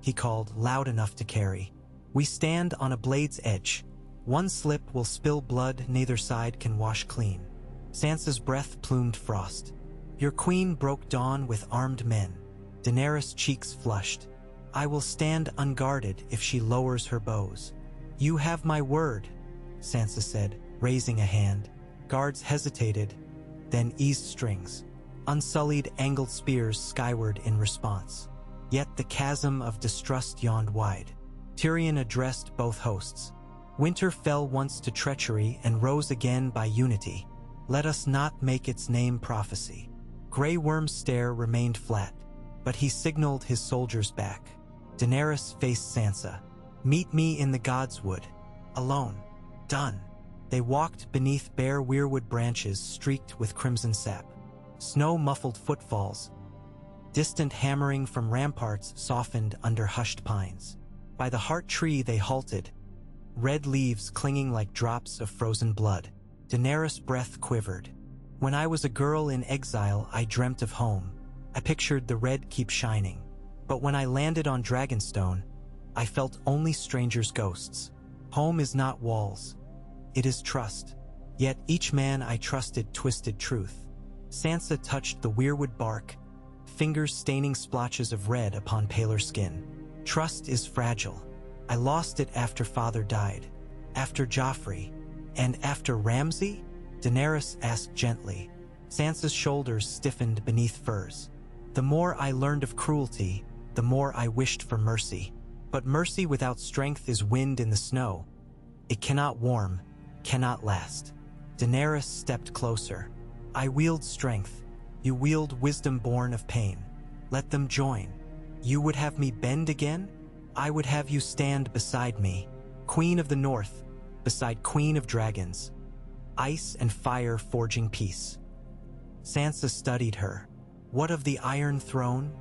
he called, loud enough to carry. We stand on a blade's edge. One slip will spill blood neither side can wash clean. Sansa's breath plumed frost. Your queen broke dawn with armed men. Daenerys' cheeks flushed. I will stand unguarded if she lowers her bows. You have my word, Sansa said, raising a hand. Guards hesitated, then eased strings. Unsullied angled spears skyward in response. Yet the chasm of distrust yawned wide. Tyrion addressed both hosts. Winter fell once to treachery and rose again by unity. Let us not make its name prophecy. Grey Worm's stare remained flat, but he signaled his soldiers back. Daenerys faced Sansa. Meet me in the God's Wood. Alone. Done. They walked beneath bare weirwood branches streaked with crimson sap. Snow-muffled footfalls. Distant hammering from ramparts softened under hushed pines. By the heart tree they halted, red leaves clinging like drops of frozen blood. Daenerys' breath quivered. When I was a girl in exile, I dreamt of home. I pictured the red keep shining. But when I landed on Dragonstone, I felt only strangers' ghosts. Home is not walls. It is trust. Yet each man I trusted twisted truth. Sansa touched the weirwood bark, fingers staining splotches of red upon paler skin. Trust is fragile. I lost it after father died, after Joffrey, and after Ramsay? Daenerys asked gently. Sansa's shoulders stiffened beneath furs. The more I learned of cruelty, the more I wished for mercy. But mercy without strength is wind in the snow. It cannot warm, cannot last. Daenerys stepped closer. I wield strength. You wield wisdom born of pain. Let them join. You would have me bend again? I would have you stand beside me, Queen of the North, beside Queen of Dragons. Ice and fire forging peace. Sansa studied her. What of the Iron Throne?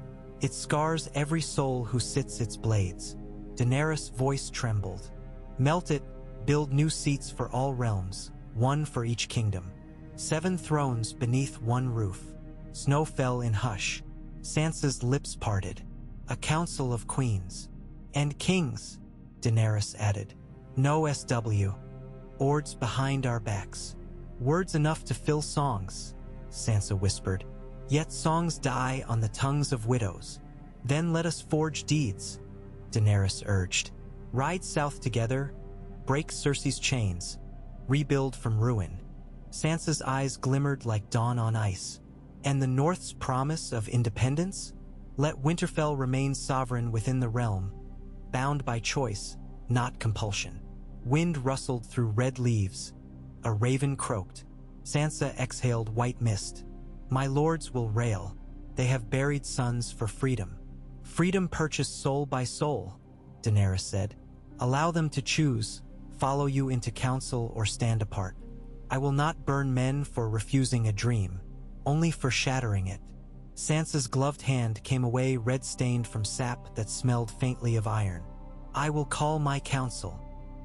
It scars every soul who sits its blades. Daenerys' voice trembled. Melt it, build new seats for all realms, one for each kingdom. 7 thrones beneath one roof. Snow fell in hush. Sansa's lips parted. A council of queens. And kings, Daenerys added. No SW. Ords behind our backs. Words enough to fill songs, Sansa whispered. Yet songs die on the tongues of widows. Then let us forge deeds, Daenerys urged. Ride south together, break Cersei's chains, rebuild from ruin. Sansa's eyes glimmered like dawn on ice. And the North's promise of independence? Let Winterfell remain sovereign within the realm, bound by choice, not compulsion. Wind rustled through red leaves. A raven croaked. Sansa exhaled white mist. My lords will rail. They have buried sons for freedom. Freedom purchased soul by soul, Daenerys said. Allow them to choose, follow you into council or stand apart. I will not burn men for refusing a dream, only for shattering it. Sansa's gloved hand came away red-stained from sap that smelled faintly of iron. I will call my council.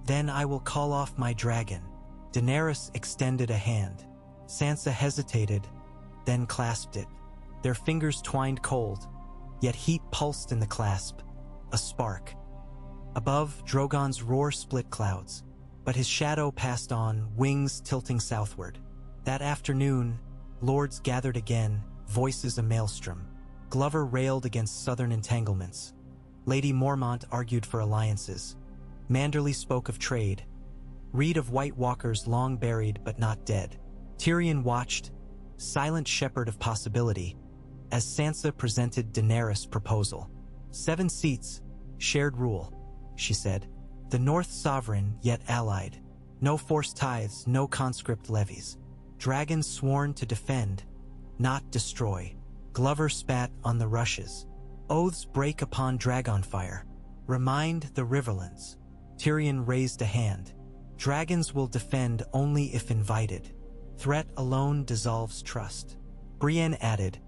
Then I will call off my dragon. Daenerys extended a hand. Sansa hesitated, then clasped it. Their fingers twined cold, yet heat pulsed in the clasp. A spark. Above, Drogon's roar split clouds, but his shadow passed on, wings tilting southward. That afternoon, lords gathered again, voices a maelstrom. Glover railed against southern entanglements. Lady Mormont argued for alliances. Manderly spoke of trade. Read of White Walkers long buried but not dead. Tyrion watched, silent shepherd of possibility, as Sansa presented Daenerys' proposal. 7 seats, shared rule, she said. The North sovereign, yet allied. No forced tithes, no conscript levies. Dragons sworn to defend, not destroy. Glover spat on the rushes. Oaths break upon dragonfire. Remind the riverlands. Tyrion raised a hand. Dragons will defend only if invited. Threat alone dissolves trust. Brienne added,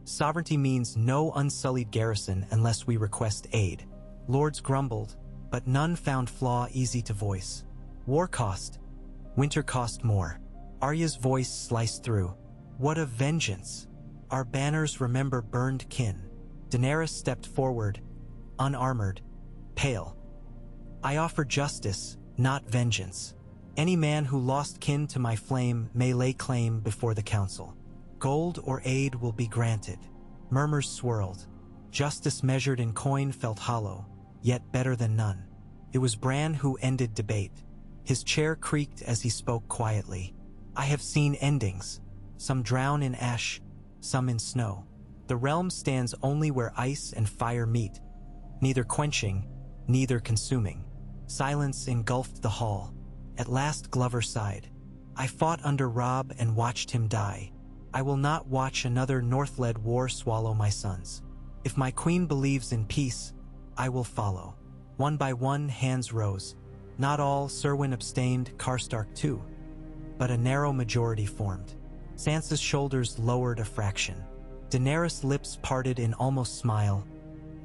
sovereignty means no unsullied garrison unless we request aid. Lords grumbled, but none found flaw easy to voice. War cost. Winter cost more. Arya's voice sliced through. What of vengeance? Our banners remember burned kin. Daenerys stepped forward, unarmored, pale. I offer justice, not vengeance. Any man who lost kin to my flame may lay claim before the council. Gold or aid will be granted. Murmurs swirled. Justice measured in coin felt hollow, yet better than none. It was Bran who ended debate. His chair creaked as he spoke quietly. I have seen endings. Some drown in ash, some in snow. The realm stands only where ice and fire meet, neither quenching, neither consuming. Silence engulfed the hall. At last Glover sighed. I fought under Robb and watched him die. I will not watch another North-led war swallow my sons. If my queen believes in peace, I will follow. One by one, hands rose. Not all, Serwyn abstained, Karstark too. But a narrow majority formed. Sansa's shoulders lowered a fraction. Daenerys' lips parted in almost smile,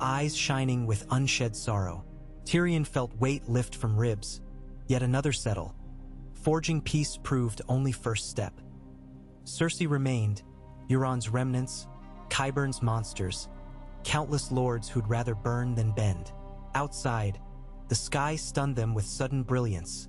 eyes shining with unshed sorrow. Tyrion felt weight lift from ribs. Yet another settle. Forging peace proved only first step. Cersei remained, Euron's remnants, Qyburn's monsters, countless lords who'd rather burn than bend. Outside, the sky stunned them with sudden brilliance.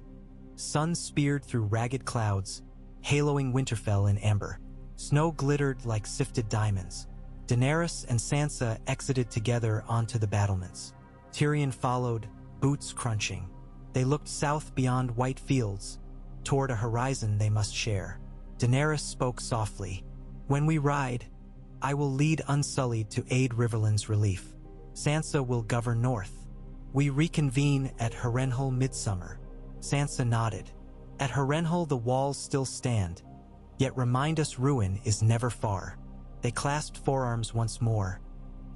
Sun speared through ragged clouds, haloing Winterfell in amber. Snow glittered like sifted diamonds. Daenerys and Sansa exited together onto the battlements. Tyrion followed, boots crunching. They looked south beyond white fields, toward a horizon they must share. Daenerys spoke softly. When we ride, I will lead Unsullied to aid Riverland's relief. Sansa will govern north. We reconvene at Harrenhal midsummer. Sansa nodded. At Harrenhal the walls still stand, yet remind us ruin is never far. They clasped forearms once more.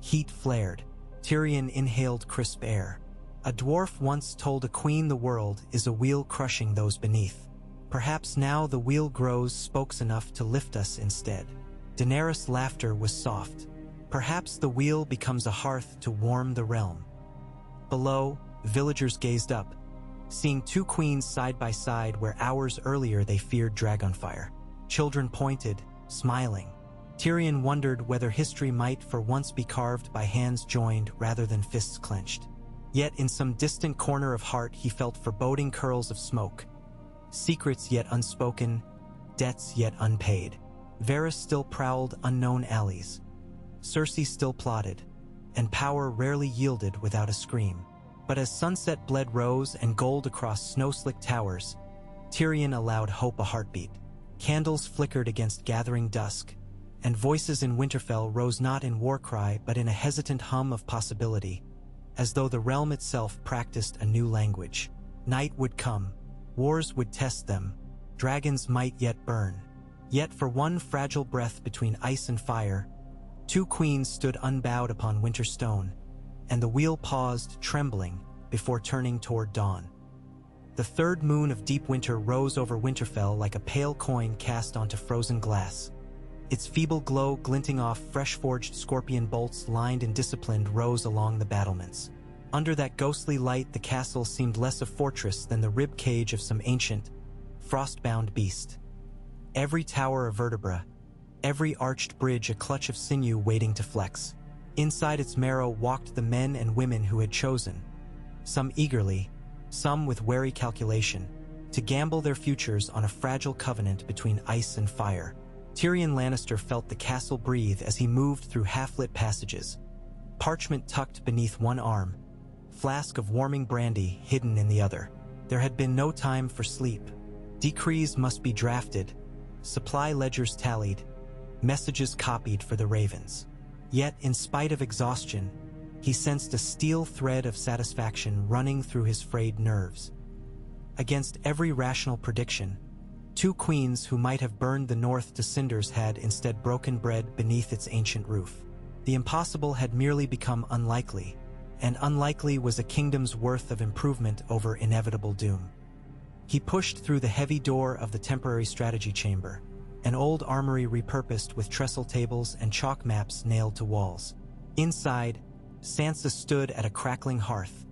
Heat flared. Tyrion inhaled crisp air. A dwarf once told a queen the world is a wheel crushing those beneath. Perhaps now the wheel grows spokes enough to lift us instead. Daenerys' laughter was soft. Perhaps the wheel becomes a hearth to warm the realm. Below, villagers gazed up, seeing two queens side by side where hours earlier they feared dragonfire. Children pointed, smiling. Tyrion wondered whether history might for once be carved by hands joined rather than fists clenched. Yet in some distant corner of heart he felt foreboding curls of smoke. Secrets yet unspoken, debts yet unpaid. Varys still prowled unknown alleys. Cersei still plotted, and power rarely yielded without a scream. But as sunset bled rose and gold across snow-slicked towers, Tyrion allowed hope a heartbeat. Candles flickered against gathering dusk, and voices in Winterfell rose not in war cry but in a hesitant hum of possibility, as though the realm itself practiced a new language. Night would come, wars would test them, dragons might yet burn. Yet for one fragile breath between ice and fire, two queens stood unbowed upon Winterstone, and the wheel paused, trembling, before turning toward dawn. The third moon of deep winter rose over Winterfell like a pale coin cast onto frozen glass. Its feeble glow glinting off fresh-forged scorpion bolts lined and disciplined rose along the battlements. Under that ghostly light the castle seemed less a fortress than the rib cage of some ancient, frost-bound beast. Every tower a vertebra, every arched bridge a clutch of sinew waiting to flex. Inside its marrow walked the men and women who had chosen, some eagerly, some with wary calculation, to gamble their futures on a fragile covenant between ice and fire. Tyrion Lannister felt the castle breathe as he moved through half-lit passages, parchment tucked beneath one arm, flask of warming brandy hidden in the other. There had been no time for sleep. Decrees must be drafted, supply ledgers tallied, messages copied for the ravens. Yet, in spite of exhaustion, he sensed a steel thread of satisfaction running through his frayed nerves. Against every rational prediction, two queens who might have burned the north to cinders had instead broken bread beneath its ancient roof. The impossible had merely become unlikely, and unlikely was a kingdom's worth of improvement over inevitable doom. He pushed through the heavy door of the temporary strategy chamber, an old armory repurposed with trestle tables and chalk maps nailed to walls. Inside, Sansa stood at a crackling hearth,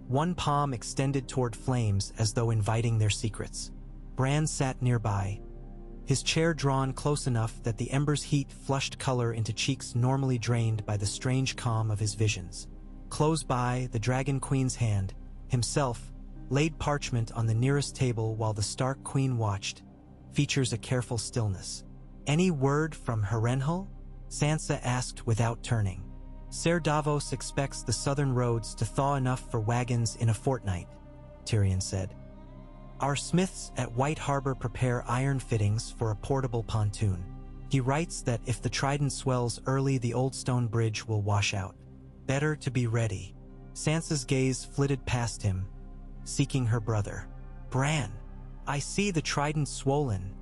one palm extended toward flames as though inviting their secrets. Bran sat nearby, his chair drawn close enough that the ember's heat flushed color into cheeks normally drained by the strange calm of his visions. Close by, the Dragon Queen's hand, himself, laid parchment on the nearest table while the Stark Queen watched, features a careful stillness. "Any word from Harrenhal?" Sansa asked without turning. "Ser Davos expects the southern roads to thaw enough for wagons in a fortnight," Tyrion said. "Our smiths at White Harbor prepare iron fittings for a portable pontoon. He writes that if the Trident swells early, the old stone bridge will wash out. Better to be ready." Sansa's gaze flitted past him, seeking her brother. "Bran, I see the trident swollen,"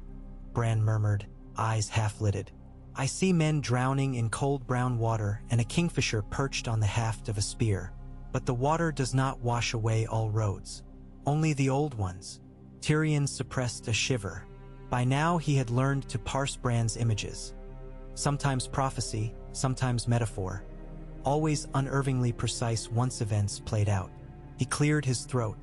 Bran murmured, eyes half-lidded. "I see men drowning in cold brown water and a kingfisher perched on the haft of a spear. But the water does not wash away all roads. Only the old ones." Tyrion suppressed a shiver. By now he had learned to parse Bran's images. Sometimes prophecy, sometimes metaphor. Always unervingly precise once events played out. He cleared his throat.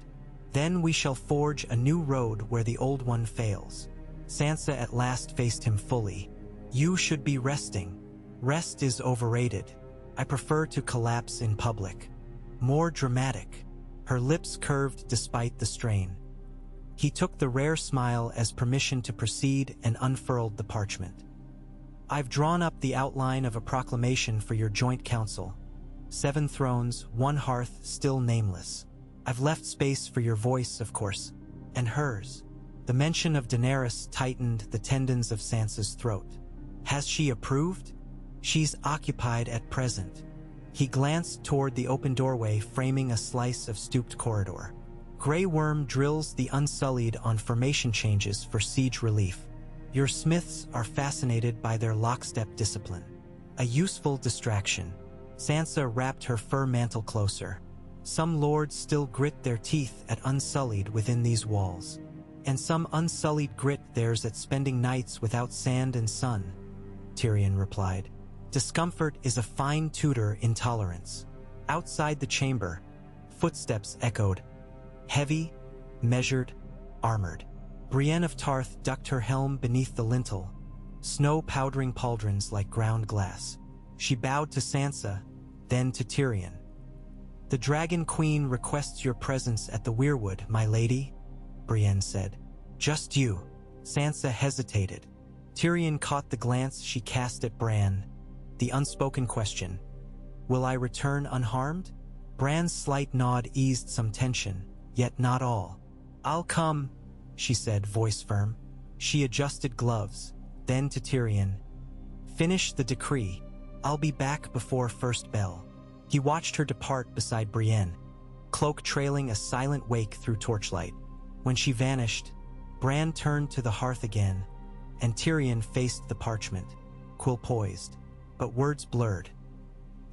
"Then we shall forge a new road where the old one fails." Sansa at last faced him fully. "You should be resting. Rest is overrated. I prefer to collapse in public." More dramatic. Her lips curved despite the strain. He took the rare smile as permission to proceed and unfurled the parchment. "I've drawn up the outline of a proclamation for your joint council. 7 thrones, 1 hearth, still nameless. I've left space for your voice, of course, and hers." The mention of Daenerys tightened the tendons of Sansa's throat. "Has she approved?" "She's occupied at present." He glanced toward the open doorway framing a slice of stooped corridor. Grey Worm drills the Unsullied on formation changes for siege relief. Your smiths are fascinated by their lockstep discipline. A useful distraction. Sansa wrapped her fur mantle closer. Some lords still grit their teeth at Unsullied within these walls. And some Unsullied grit theirs at spending nights without sand and sun, Tyrion replied. Discomfort is a fine tutor in tolerance. Outside the chamber, footsteps echoed. Heavy, measured, armored. Brienne of Tarth ducked her helm beneath the lintel, snow powdering pauldrons like ground glass. She bowed to Sansa, then to Tyrion. "The Dragon Queen requests your presence at the Weirwood, my lady," Brienne said. "Just you." Sansa hesitated. Tyrion caught the glance she cast at Bran, the unspoken question. "Will I return unharmed?" Bran's slight nod eased some tension, yet not all. "I'll come," she said, voice firm. She adjusted gloves, then to Tyrion. "Finish the decree. I'll be back before first bell." He watched her depart beside Brienne, cloak trailing a silent wake through torchlight. When she vanished, Bran turned to the hearth again, and Tyrion faced the parchment, quill poised, but words blurred.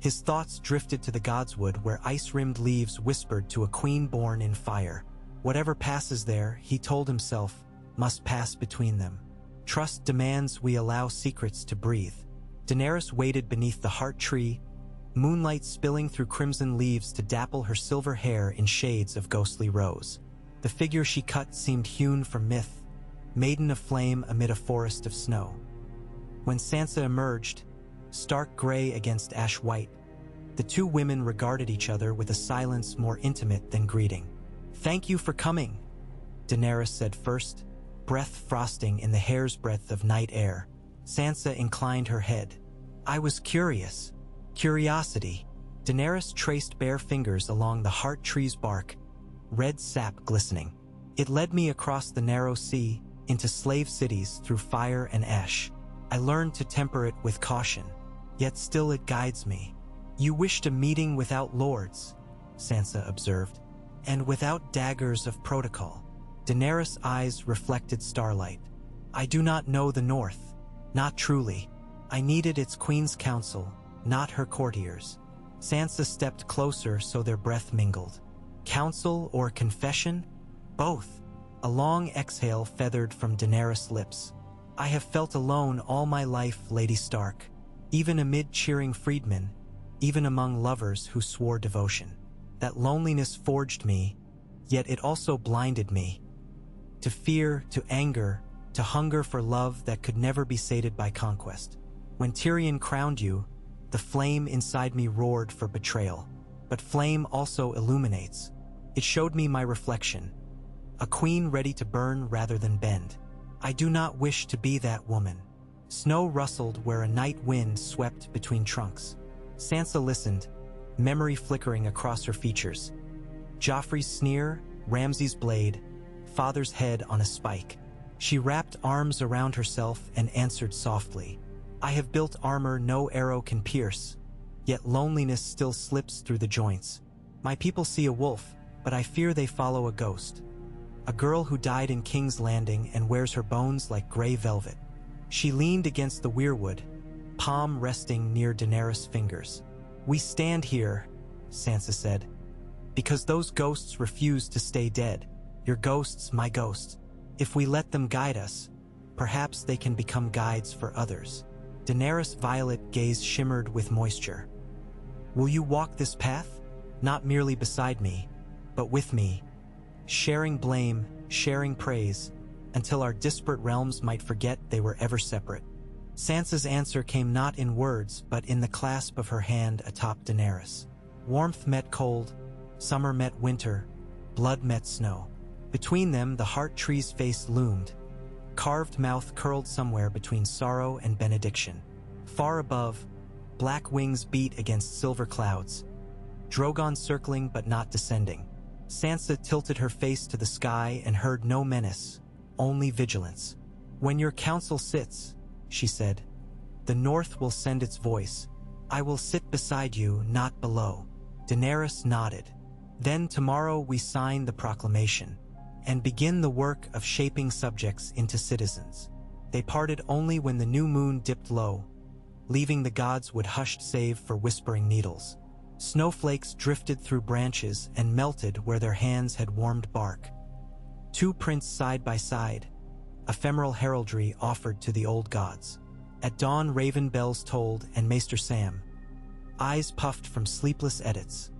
His thoughts drifted to the Godswood where ice-rimmed leaves whispered to a queen born in fire. Whatever passes there, he told himself, must pass between them. Trust demands we allow secrets to breathe. Daenerys waited beneath the heart tree, moonlight spilling through crimson leaves to dapple her silver hair in shades of ghostly rose. The figure she cut seemed hewn from myth, maiden of flame amid a forest of snow. When Sansa emerged, stark gray against ash white, the two women regarded each other with a silence more intimate than greeting. "Thank you for coming," Daenerys said first, breath frosting in the hair's breadth of night air. Sansa inclined her head. "I was curious." Curiosity. Daenerys traced bare fingers along the heart tree's bark, red sap glistening. "It led me across the narrow sea, into slave cities through fire and ash. I learned to temper it with caution, yet still it guides me." "You wished a meeting without lords," Sansa observed, "and without daggers of protocol." Daenerys' eyes reflected starlight. "I do not know the North, not truly. I needed its Queen's Council, not her courtiers." Sansa stepped closer so their breath mingled. "Council or confession?" "Both." A long exhale feathered from Daenerys' lips. "I have felt alone all my life, Lady Stark, even amid cheering freedmen, even among lovers who swore devotion. That loneliness forged me, yet it also blinded me. To fear, to anger, to hunger for love that could never be sated by conquest. When Tyrion crowned you, the flame inside me roared for betrayal. But flame also illuminates. It showed me my reflection, a queen ready to burn rather than bend. I do not wish to be that woman." Snow rustled where a night wind swept between trunks. Sansa listened, memory flickering across her features. Joffrey's sneer, Ramsay's blade, father's head on a spike. She wrapped arms around herself and answered softly, "I have built armor no arrow can pierce, yet loneliness still slips through the joints. My people see a wolf, but I fear they follow a ghost. A girl who died in King's Landing and wears her bones like gray velvet. She leaned against the weirwood, palm resting near Daenerys' fingers. We stand here, Sansa said, because those ghosts refuse to stay dead. Your ghosts, my ghosts. If we let them guide us, perhaps they can become guides for others. Daenerys' violet gaze shimmered with moisture. Will you walk this path? Not merely beside me, but with me, sharing blame, sharing praise, until our disparate realms might forget they were ever separate. Sansa's answer came not in words, but in the clasp of her hand atop Daenerys. Warmth met cold, summer met winter, blood met snow. Between them, the heart tree's face loomed, carved mouth curled somewhere between sorrow and benediction. Far above, black wings beat against silver clouds, Drogon circling but not descending. Sansa tilted her face to the sky and heard no menace, only vigilance. When your council sits, she said, the North will send its voice. I will sit beside you, not below. Daenerys nodded. Then tomorrow we sign the proclamation and begin the work of shaping subjects into citizens. They parted only when the new moon dipped low, leaving the gods would hushed save for whispering needles. Snowflakes drifted through branches and melted where their hands had warmed bark. Two prints side by side, ephemeral heraldry offered to the old gods. At dawn, raven bells tolled, and Maester Sam, eyes puffed from sleepless edits,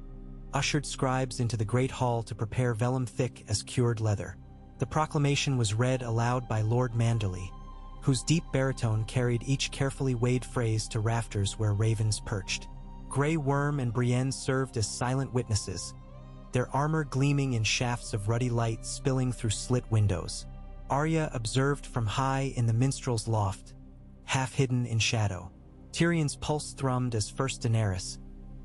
ushered scribes into the great hall to prepare vellum thick as cured leather. The proclamation was read aloud by Lord Manderley, whose deep baritone carried each carefully weighed phrase to rafters where ravens perched. Grey Worm and Brienne served as silent witnesses, their armor gleaming in shafts of ruddy light spilling through slit windows. Arya observed from high in the minstrel's loft, half hidden in shadow. Tyrion's pulse thrummed as first Daenerys,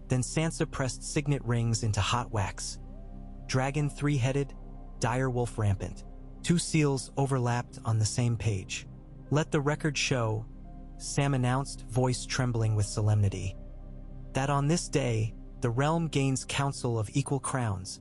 then Sansa pressed signet rings into hot wax. Dragon three-headed, dire wolf rampant. Two seals overlapped on the same page. Let the record show, Sam announced, voice trembling with solemnity, that on this day, the realm gains council of equal crowns.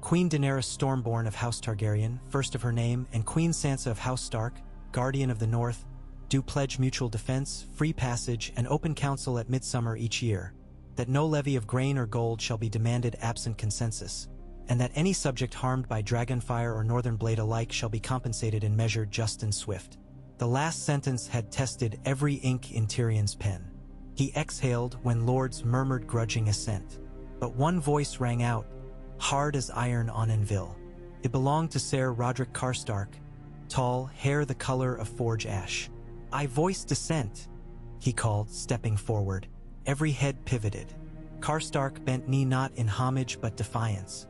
Queen Daenerys Stormborn of House Targaryen, first of her name, and Queen Sansa of House Stark, Guardian of the North, do pledge mutual defense, free passage, and open council at midsummer each year, that no levy of grain or gold shall be demanded absent consensus, and that any subject harmed by dragonfire or northern blade alike shall be compensated in measure just and swift. The last sentence had tested every ink in Tyrion's pen. He exhaled when lords murmured grudging assent. But one voice rang out, hard as iron on anvil. It belonged to Ser Roderick Karstark, tall, hair the color of forge ash. I voice dissent, he called, stepping forward. Every head pivoted. Karstark bent knee not in homage but defiance,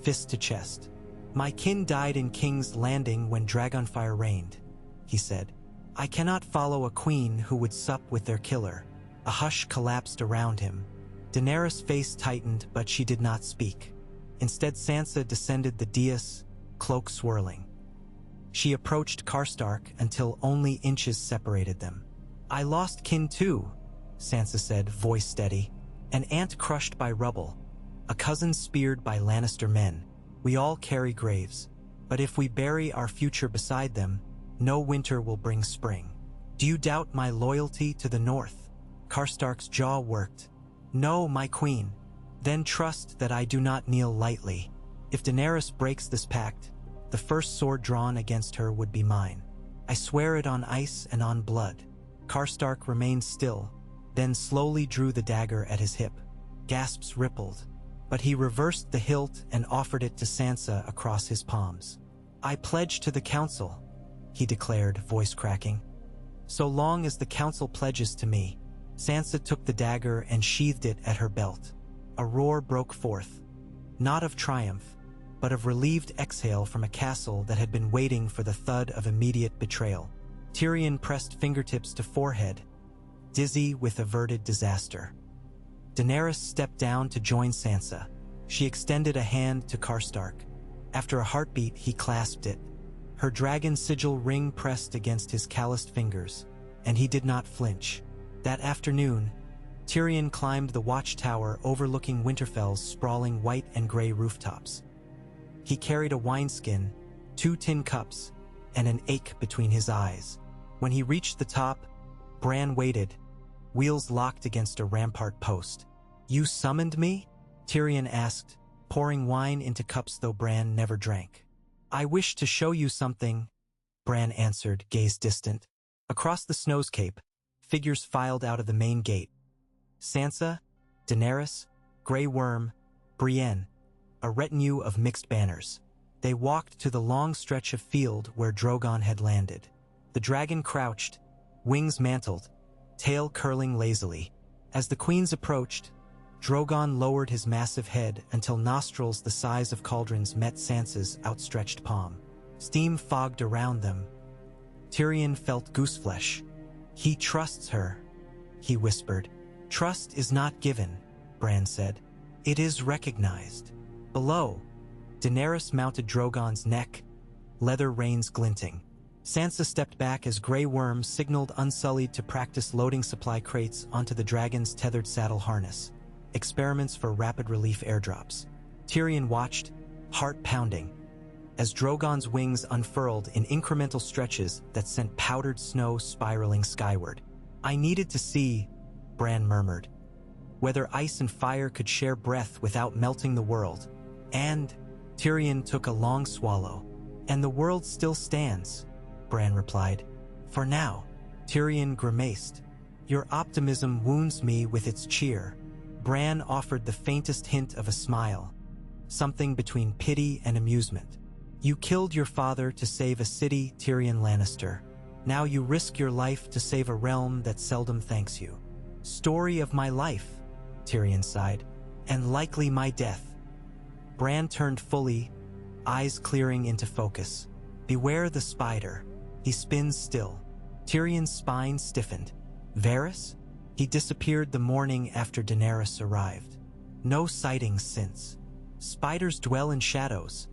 fist to chest. My kin died in King's Landing when dragonfire reigned, he said. I cannot follow a queen who would sup with their killer. A hush collapsed around him. Daenerys' face tightened, but she did not speak. Instead, Sansa descended the dais, cloak swirling. She approached Karstark until only inches separated them. I lost kin too, Sansa said, voice steady. An aunt crushed by rubble, a cousin speared by Lannister men. We all carry graves, but if we bury our future beside them, no winter will bring spring. Do you doubt my loyalty to the North? Karstark's jaw worked. No, my queen. Then trust that I do not kneel lightly. If Daenerys breaks this pact, the first sword drawn against her would be mine. I swear it on ice and on blood. Karstark remained still, then slowly drew the dagger at his hip. Gasps rippled, but he reversed the hilt and offered it to Sansa across his palms. I pledge to the council, he declared, voice cracking. So long as the council pledges to me. Sansa took the dagger and sheathed it at her belt. A roar broke forth, not of triumph, but of relieved exhale from a castle that had been waiting for the thud of immediate betrayal. Tyrion pressed fingertips to forehead, dizzy with averted disaster. Daenerys stepped down to join Sansa. She extended a hand to Karstark. After a heartbeat, he clasped it. Her dragon sigil ring pressed against his calloused fingers, and he did not flinch. That afternoon, Tyrion climbed the watchtower overlooking Winterfell's sprawling white and gray rooftops. He carried a wineskin, 2 tin cups, and an ache between his eyes. When he reached the top, Bran waited, wheels locked against a rampart post. "You summoned me?" Tyrion asked, pouring wine into cups though Bran never drank. "I wish to show you something," Bran answered, gaze distant. Across the snowscape, figures filed out of the main gate. Sansa, Daenerys, Grey Worm, Brienne, a retinue of mixed banners. They walked to the long stretch of field where Drogon had landed. The dragon crouched, wings mantled, tail curling lazily. As the queens approached, Drogon lowered his massive head until nostrils the size of cauldrons met Sansa's outstretched palm. Steam fogged around them. Tyrion felt gooseflesh. "He trusts her," he whispered. "Trust is not given," Bran said. "It is recognized." Below, Daenerys mounted Drogon's neck, leather reins glinting. Sansa stepped back as Grey Worm signaled Unsullied to practice loading supply crates onto the dragon's tethered saddle harness. Experiments for rapid relief airdrops. Tyrion watched, heart pounding, as Drogon's wings unfurled in incremental stretches that sent powdered snow spiraling skyward. "I needed to see," Bran murmured, "whether ice and fire could share breath without melting the world. And," Tyrion took a long swallow, "and the world still stands," Bran replied. "For now." Tyrion grimaced. "Your optimism wounds me with its cheer." Bran offered the faintest hint of a smile, something between pity and amusement. "You killed your father to save a city, Tyrion Lannister. Now you risk your life to save a realm that seldom thanks you." "Story of my life," Tyrion sighed, "and likely my death." Bran turned fully, eyes clearing into focus. "Beware the spider. He spins still." Tyrion's spine stiffened. "Varys?" "He disappeared the morning after Daenerys arrived. No sightings since." "Spiders dwell in shadows,"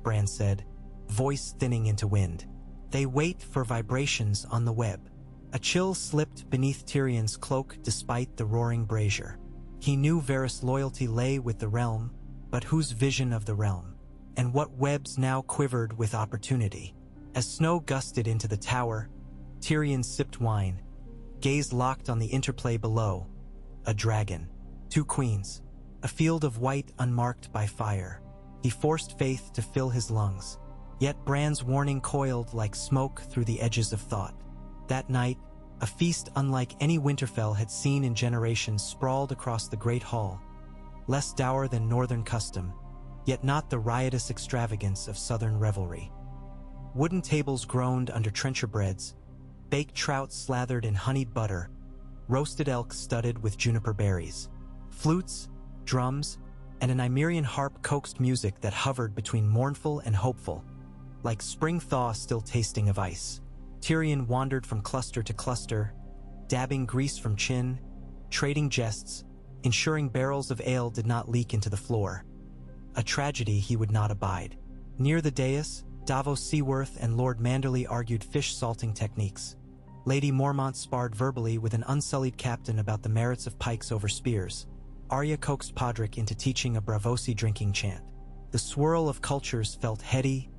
Bran said, voice thinning into wind. "They wait for vibrations on the web." A chill slipped beneath Tyrion's cloak despite the roaring brazier. He knew Varys' loyalty lay with the realm, but whose vision of the realm? And what webs now quivered with opportunity? As snow gusted into the tower, Tyrion sipped wine, gaze locked on the interplay below. A dragon, 2 queens, a field of white unmarked by fire. He forced faith to fill his lungs, yet Bran's warning coiled like smoke through the edges of thought. That night, a feast unlike any Winterfell had seen in generations sprawled across the Great Hall, less dour than northern custom, yet not the riotous extravagance of southern revelry. Wooden tables groaned under trencher-breads, baked trout slathered in honeyed butter, roasted elk studded with juniper berries. Flutes, drums, and an Imerian harp coaxed music that hovered between mournful and hopeful, like spring thaw still tasting of ice. Tyrion wandered from cluster to cluster, dabbing grease from chin, trading jests, ensuring barrels of ale did not leak into the floor. A tragedy he would not abide. Near the dais, Davos Seaworth and Lord Manderley argued fish salting techniques. Lady Mormont sparred verbally with an unsullied captain about the merits of pikes over spears. Arya coaxed Podrick into teaching a Braavosi drinking chant. The swirl of cultures felt heady,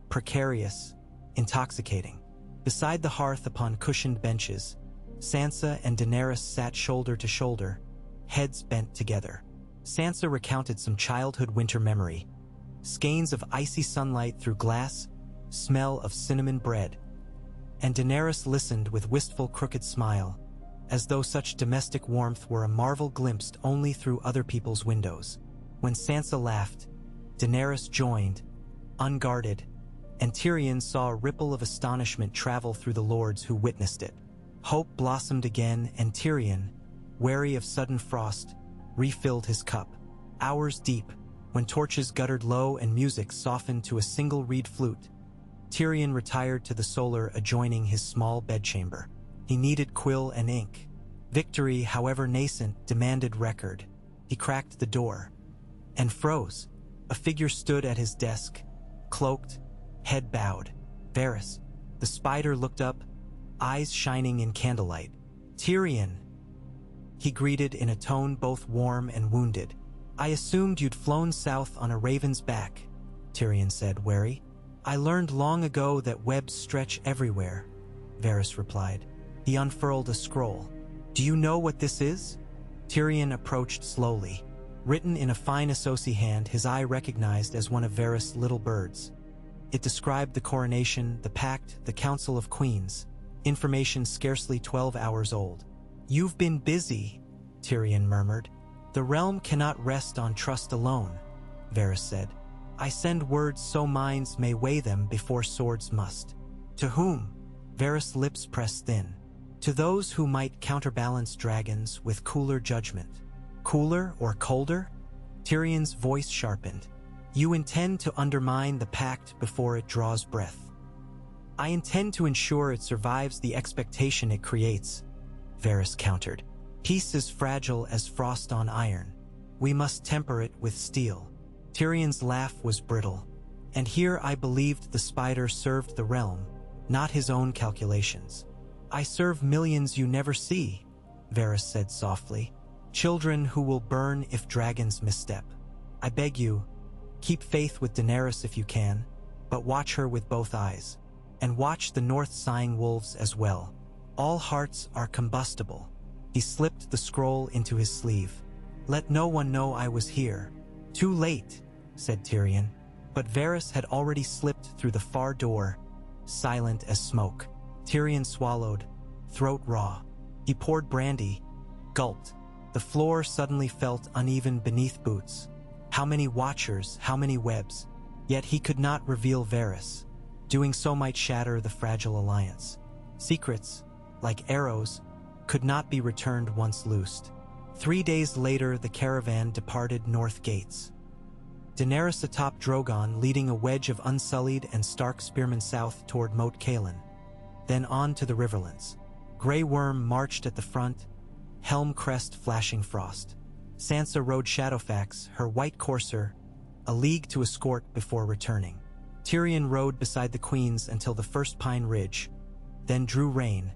precarious, intoxicating. Beside the hearth upon cushioned benches, Sansa and Daenerys sat shoulder to shoulder, heads bent together. Sansa recounted some childhood winter memory. Skeins of icy sunlight through glass, smell of cinnamon bread. And Daenerys listened with wistful crooked smile, as though such domestic warmth were a marvel glimpsed only through other people's windows. When Sansa laughed, Daenerys joined, unguarded, and Tyrion saw a ripple of astonishment travel through the lords who witnessed it. Hope blossomed again, and Tyrion, wary of sudden frost, refilled his cup. Hours deep, when torches guttered low and music softened to a single reed flute, Tyrion retired to the solar adjoining his small bedchamber. He needed quill and ink. Victory, however nascent, demanded record. He cracked the door and froze. A figure stood at his desk, cloaked, head bowed. Varys. The spider looked up, eyes shining in candlelight. "Tyrion." he greeted in a tone both warm and wounded. "I assumed you'd flown south on a raven's back," Tyrion said, wary. "I learned long ago that webs stretch everywhere," Varys replied. He unfurled a scroll. "Do you know what this is?" Tyrion approached slowly. Written in a fine Associ hand, his eye recognized as one of Varys' little birds. It described the coronation, the pact, the Council of Queens. Information scarcely 12 hours old. "You've been busy," Tyrion murmured. "The realm cannot rest on trust alone," Varys said. "I send words so minds may weigh them before swords must." "To whom?" Varys' lips pressed thin. "To those who might counterbalance dragons with cooler judgment." "Cooler or colder?" Tyrion's voice sharpened. "You intend to undermine the pact before it draws breath." "I intend to ensure it survives the expectation it creates," Varys countered. "Peace is fragile as frost on iron. We must temper it with steel." Tyrion's laugh was brittle. "And here I believed the spider served the realm, not his own calculations." "I serve millions you never see," Varys said softly. "Children who will burn if dragons misstep. I beg you, keep faith with Daenerys if you can, but watch her with both eyes. And watch the north sighing wolves as well. All hearts are combustible." He slipped the scroll into his sleeve. "Let no one know I was here." "Too late," said Tyrion. But Varys had already slipped through the far door, silent as smoke. Tyrion swallowed, throat raw. He poured brandy, gulped. The floor suddenly felt uneven beneath boots. How many watchers, how many webs? Yet he could not reveal Varys. Doing so might shatter the fragile alliance. Secrets, like arrows, could not be returned once loosed. 3 days later, the caravan departed North Gates. Daenerys atop Drogon, leading a wedge of unsullied and stark spearmen south toward Moat Cailin, then on to the riverlands. Grey Worm marched at the front, helm crest flashing frost. Sansa rode Shadowfax, her white courser, a league to escort before returning. Tyrion rode beside the queens until the first Pine Ridge, then drew rein,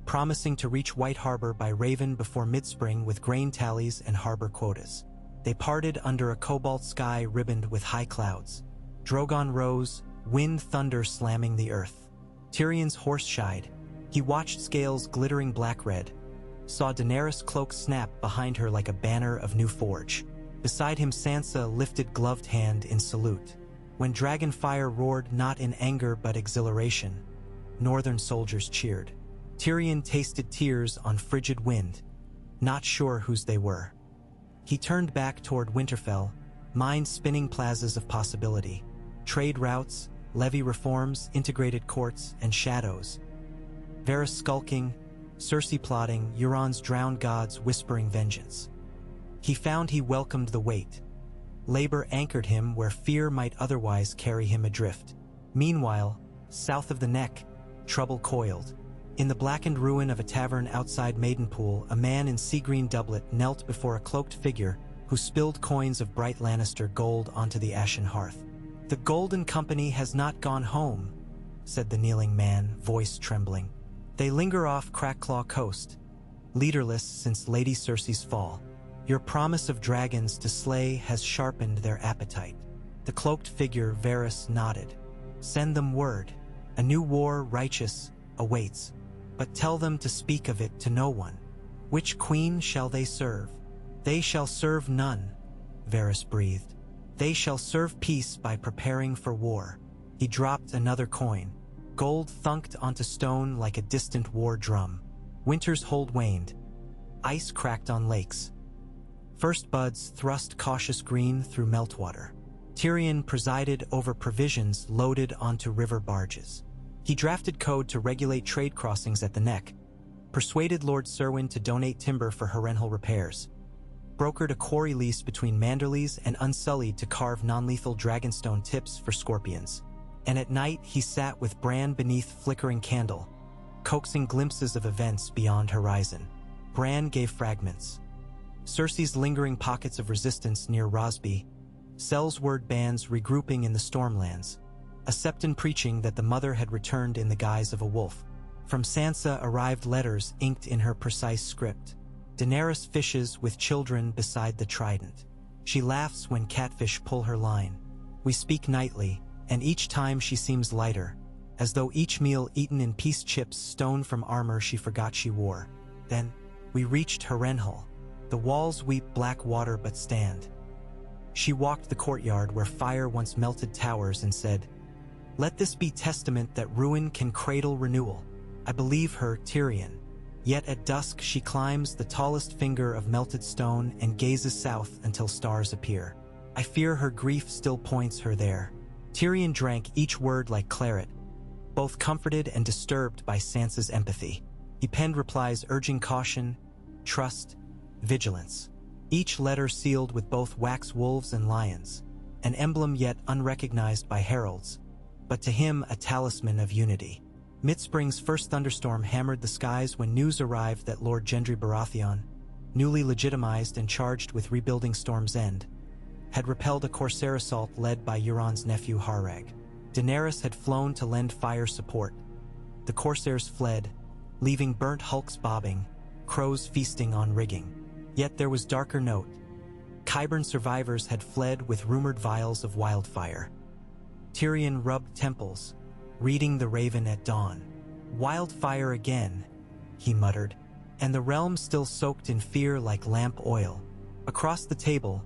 promising to reach White Harbor by Raven before mid-spring with grain tallies and harbor quotas. They parted under a cobalt sky ribboned with high clouds. Drogon rose, wind thunder slamming the earth. Tyrion's horse shied. He watched scales glittering black-red, saw Daenerys' cloak snap behind her like a banner of new forge. Beside him Sansa lifted gloved hand in salute. When dragon fire roared not in anger but exhilaration, northern soldiers cheered. Tyrion tasted tears on frigid wind, not sure whose they were. He turned back toward Winterfell, mind spinning plazas of possibility. Trade routes, levy reforms, integrated courts, and shadows. Varys skulking, Cersei plotting, Euron's drowned gods whispering vengeance. He found he welcomed the weight. Labor anchored him where fear might otherwise carry him adrift. Meanwhile, south of the Neck, trouble coiled. In the blackened ruin of a tavern outside Maidenpool, a man in sea-green doublet knelt before a cloaked figure who spilled coins of bright Lannister gold onto the ashen hearth. "The Golden Company has not gone home," said the kneeling man, voice trembling. "They linger off Crackclaw Coast, leaderless since Lady Cersei's fall. Your promise of dragons to slay has sharpened their appetite." The cloaked figure, Varys, nodded. "Send them word. A new war, righteous, awaits. But tell them to speak of it to no one. Which queen shall they serve?" "They shall serve none," Varys breathed. "They shall serve peace by preparing for war." He dropped another coin. Gold thunked onto stone like a distant war drum. Winter's hold waned. Ice cracked on lakes. First buds thrust cautious green through meltwater. Tyrion presided over provisions loaded onto river barges. He drafted code to regulate trade crossings at the Neck, persuaded Lord Serwyn to donate timber for Harrenhal repairs, brokered a quarry lease between Manderleys and Unsullied to carve non-lethal Dragonstone tips for scorpions. And at night he sat with Bran beneath flickering candle, coaxing glimpses of events beyond horizon. Bran gave fragments. Cersei's lingering pockets of resistance near Rosby, Sel's word bands regrouping in the Stormlands, a Septon preaching that the mother had returned in the guise of a wolf. From Sansa arrived letters inked in her precise script. Daenerys fishes with children beside the trident. She laughs when catfish pull her line. We speak nightly, and each time she seems lighter, as though each meal eaten in peace chips stone from armor she forgot she wore. Then, we reached Harrenhal. The walls weep black water but stand. She walked the courtyard where fire once melted towers and said, "Let this be testament that ruin can cradle renewal." I believe her, Tyrion. Yet at dusk she climbs the tallest finger of melted stone and gazes south until stars appear. I fear her grief still points her there. Tyrion drank each word like claret, both comforted and disturbed by Sansa's empathy. He penned replies urging caution, trust, vigilance. Each letter sealed with both wax wolves and lions, an emblem yet unrecognized by heralds, but to him a talisman of unity. Midspring's first thunderstorm hammered the skies when news arrived that Lord Gendry Baratheon, newly legitimized and charged with rebuilding Storm's End, had repelled a corsair assault led by Euron's nephew Harreg. Daenerys had flown to lend fire support. The corsairs fled, leaving burnt hulks bobbing, crows feasting on rigging. Yet there was darker note. Qyburn survivors had fled with rumored vials of wildfire. Tyrion rubbed temples, reading the Raven at dawn. "Wildfire again," he muttered, and the realm still soaked in fear like lamp oil. Across the table,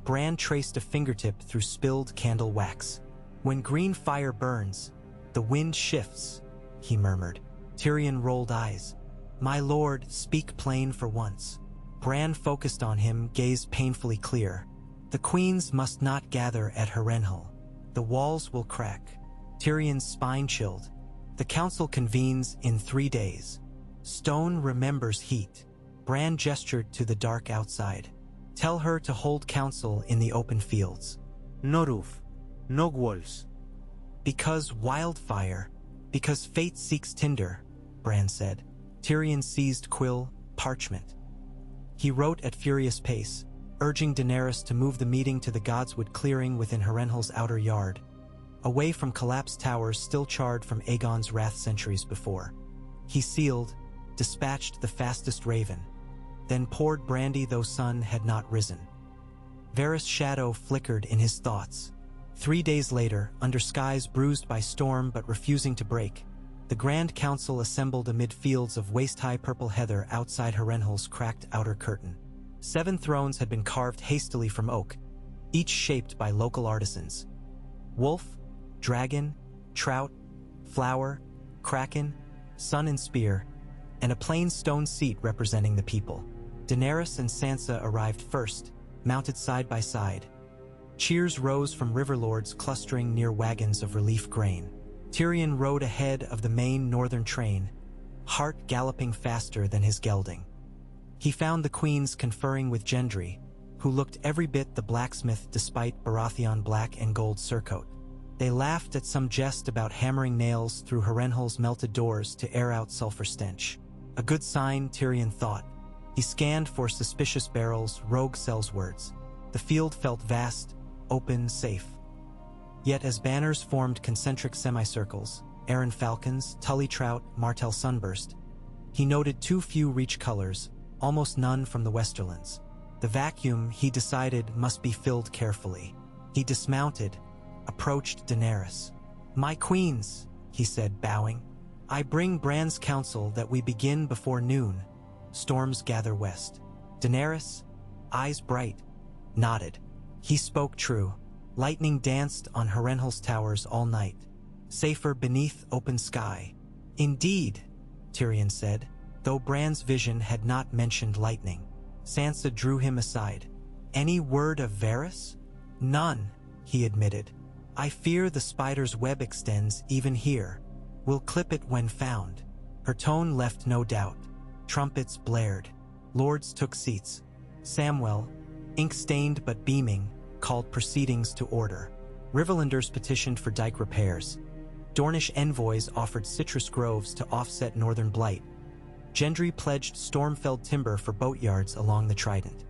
Bran traced a fingertip through spilled candle wax. "When green fire burns, the wind shifts," he murmured. Tyrion rolled eyes. "My lord, speak plain for once." Bran focused on him, gaze painfully clear. "The queens must not gather at Harrenhal. The walls will crack." Tyrion's spine chilled. "The council convenes in 3 days. Stone remembers heat." Bran gestured to the dark outside. "Tell her to hold council in the open fields. No roof, no walls." "Because wildfire, because fate seeks tinder," Bran said. Tyrion seized quill, parchment. He wrote at furious pace, urging Daenerys to move the meeting to the Godswood clearing within Harrenhal's outer yard, away from collapsed towers still charred from Aegon's wrath centuries before. He sealed, dispatched the fastest raven, then poured brandy though sun had not risen. Varys' shadow flickered in his thoughts. 3 days later, under skies bruised by storm but refusing to break, the Grand Council assembled amid fields of waist-high purple heather outside Harrenhal's cracked outer curtain. 7 thrones had been carved hastily from oak, each shaped by local artisans. Wolf, dragon, trout, flower, kraken, sun and spear, and a plain stone seat representing the people. Daenerys and Sansa arrived first, mounted side by side. Cheers rose from riverlords clustering near wagons of relief grain. Tyrion rode ahead of the main northern train, heart galloping faster than his gelding. He found the queens conferring with Gendry, who looked every bit the blacksmith despite Baratheon black and gold surcoat. They laughed at some jest about hammering nails through Harrenhal's melted doors to air out sulfur stench. A good sign, Tyrion thought. He scanned for suspicious barrels, rogue cells words. The field felt vast, open, safe. Yet as banners formed concentric semicircles, Arryn falcons, Tully trout, Martell sunburst, he noted too few reach colors, almost none from the Westerlands. The vacuum, he decided, must be filled carefully. He dismounted, approached Daenerys. "My queens," he said, bowing, "I bring Bran's counsel that we begin before noon. Storms gather west." Daenerys, eyes bright, nodded. He spoke true. Lightning danced on Harrenhal's towers all night, safer beneath open sky. "Indeed," Tyrion said, though Bran's vision had not mentioned lightning. Sansa drew him aside. "Any word of Varys?" "None," he admitted. "I fear the spider's web extends even here. We'll clip it when found." Her tone left no doubt. Trumpets blared. Lords took seats. Samwell, ink-stained but beaming, called proceedings to order. Riverlanders petitioned for dike repairs. Dornish envoys offered citrus groves to offset northern blight. Gendry pledged storm-felled timber for boatyards along the Trident.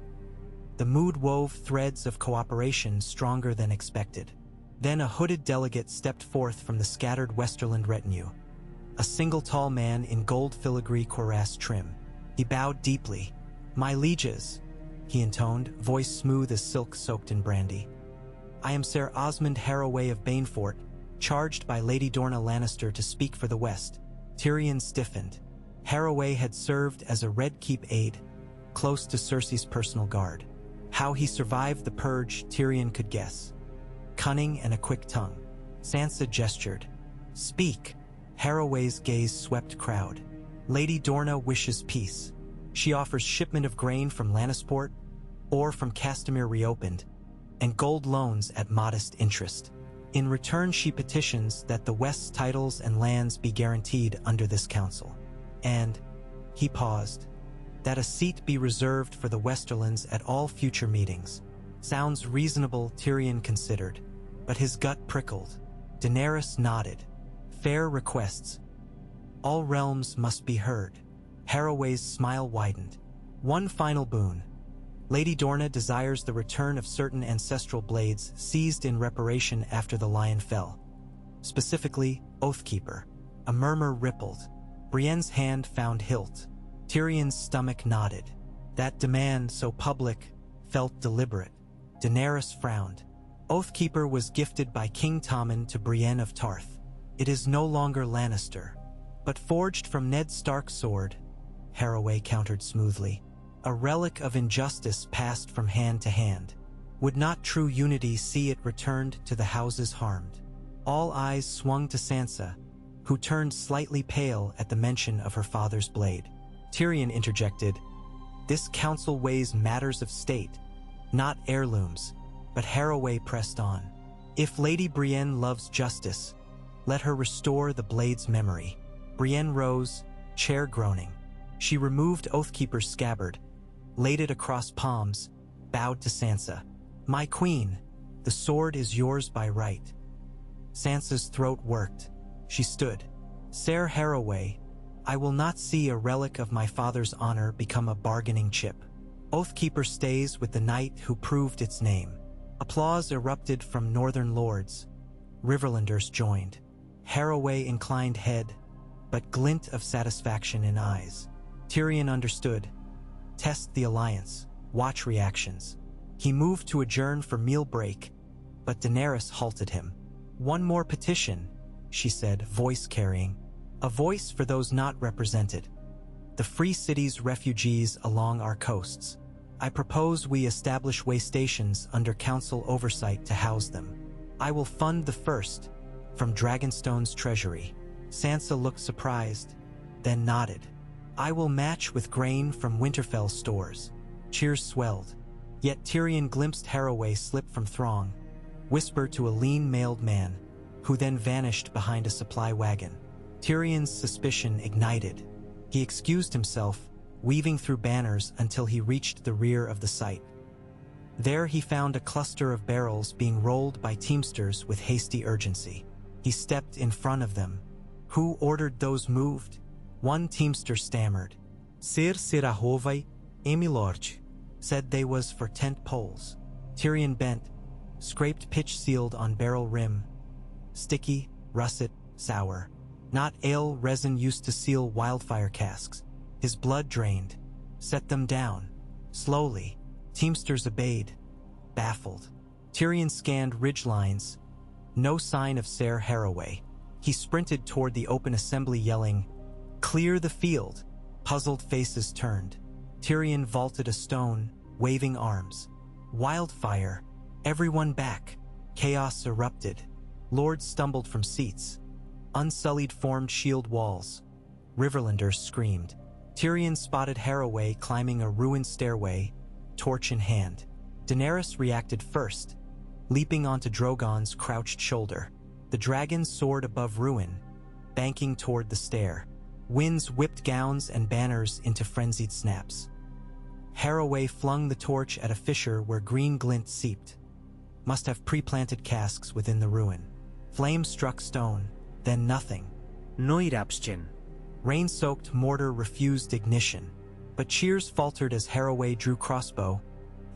The mood wove threads of cooperation stronger than expected. Then a hooded delegate stepped forth from the scattered Westerland retinue. A single tall man in gold filigree cuirass trim. He bowed deeply, "My lieges," he intoned, voice smooth as silk soaked in brandy. "I am Sir Osmond Harroway of Banefort, charged by Lady Dorna Lannister to speak for the West." Tyrion stiffened. Harroway had served as a Red Keep aide, close to Cersei's personal guard. How he survived the purge, Tyrion could guess. Cunning and a quick tongue. Sansa gestured. "Speak." Harroway's gaze swept crowd. "Lady Dorna wishes peace. She offers shipment of grain from Lannisport, or from Castamere reopened, and gold loans at modest interest. In return, she petitions that the West's titles and lands be guaranteed under this council. And," he paused, "that a seat be reserved for the Westerlands at all future meetings." Sounds reasonable, Tyrion considered, but his gut prickled. Daenerys nodded. "Fair requests. All realms must be heard." Harroway's smile widened. "One final boon. Lady Dorna desires the return of certain ancestral blades seized in reparation after the Lion fell. Specifically, Oathkeeper." A murmur rippled. Brienne's hand found hilt. Tyrion's stomach nodded. That demand, so public, felt deliberate. Daenerys frowned. "Oathkeeper was gifted by King Tommen to Brienne of Tarth. It is no longer Lannister, but forged from Ned Stark's sword," Harroway countered smoothly. "A relic of injustice passed from hand to hand. Would not true unity see it returned to the houses harmed?" All eyes swung to Sansa, who turned slightly pale at the mention of her father's blade. Tyrion interjected, "This council weighs matters of state, not heirlooms," but Harroway pressed on. "If Lady Brienne loves justice, let her restore the blade's memory." Brienne rose, chair groaning. She removed Oathkeeper's scabbard, laid it across palms, bowed to Sansa. "My queen, the sword is yours by right." Sansa's throat worked. She stood. "Sir Harroway, I will not see a relic of my father's honor become a bargaining chip. Oathkeeper stays with the knight who proved its name." Applause erupted from northern lords. Riverlanders joined. Harroway inclined head, but glint of satisfaction in eyes. Tyrion understood. Test the alliance. Watch reactions. He moved to adjourn for meal break, but Daenerys halted him. "One more petition," she said, voice carrying. "A voice for those not represented. The Free Cities refugees along our coasts. I propose we establish way stations under council oversight to house them. I will fund the first, from Dragonstone's treasury." Sansa looked surprised, then nodded. "I will match with grain from Winterfell stores." Cheers swelled. Yet Tyrion glimpsed Harroway slip from throng, whisper to a lean mailed man, who then vanished behind a supply wagon. Tyrion's suspicion ignited. He excused himself, weaving through banners until he reached the rear of the site. There he found a cluster of barrels being rolled by teamsters with hasty urgency. He stepped in front of them. "Who ordered those moved?" One teamster stammered. "Sir Sirahovai, Emilorch, said they was for tent poles." Tyrion bent, scraped pitch sealed on barrel rim. Sticky, russet, sour. Not ale resin used to seal wildfire casks. His blood drained. "Set them down." Slowly, teamsters obeyed, baffled. Tyrion scanned ridgelines. No sign of Sir Harroway. He sprinted toward the open assembly yelling, "Clear the field!" Puzzled faces turned. Tyrion vaulted a stone, waving arms. "Wildfire! Everyone back!" Chaos erupted. Lords stumbled from seats. Unsullied formed shield walls. Riverlanders screamed. Tyrion spotted Harroway climbing a ruined stairway, torch in hand. Daenerys reacted first, leaping onto Drogon's crouched shoulder. The dragon soared above ruin, banking toward the stair. Winds whipped gowns and banners into frenzied snaps. Harroway flung the torch at a fissure where green glint seeped. Must have pre-planted casks within the ruin. Flames struck stone, then nothing. Noirapschen. Rain-soaked mortar refused ignition, but cheers faltered as Harroway drew crossbow,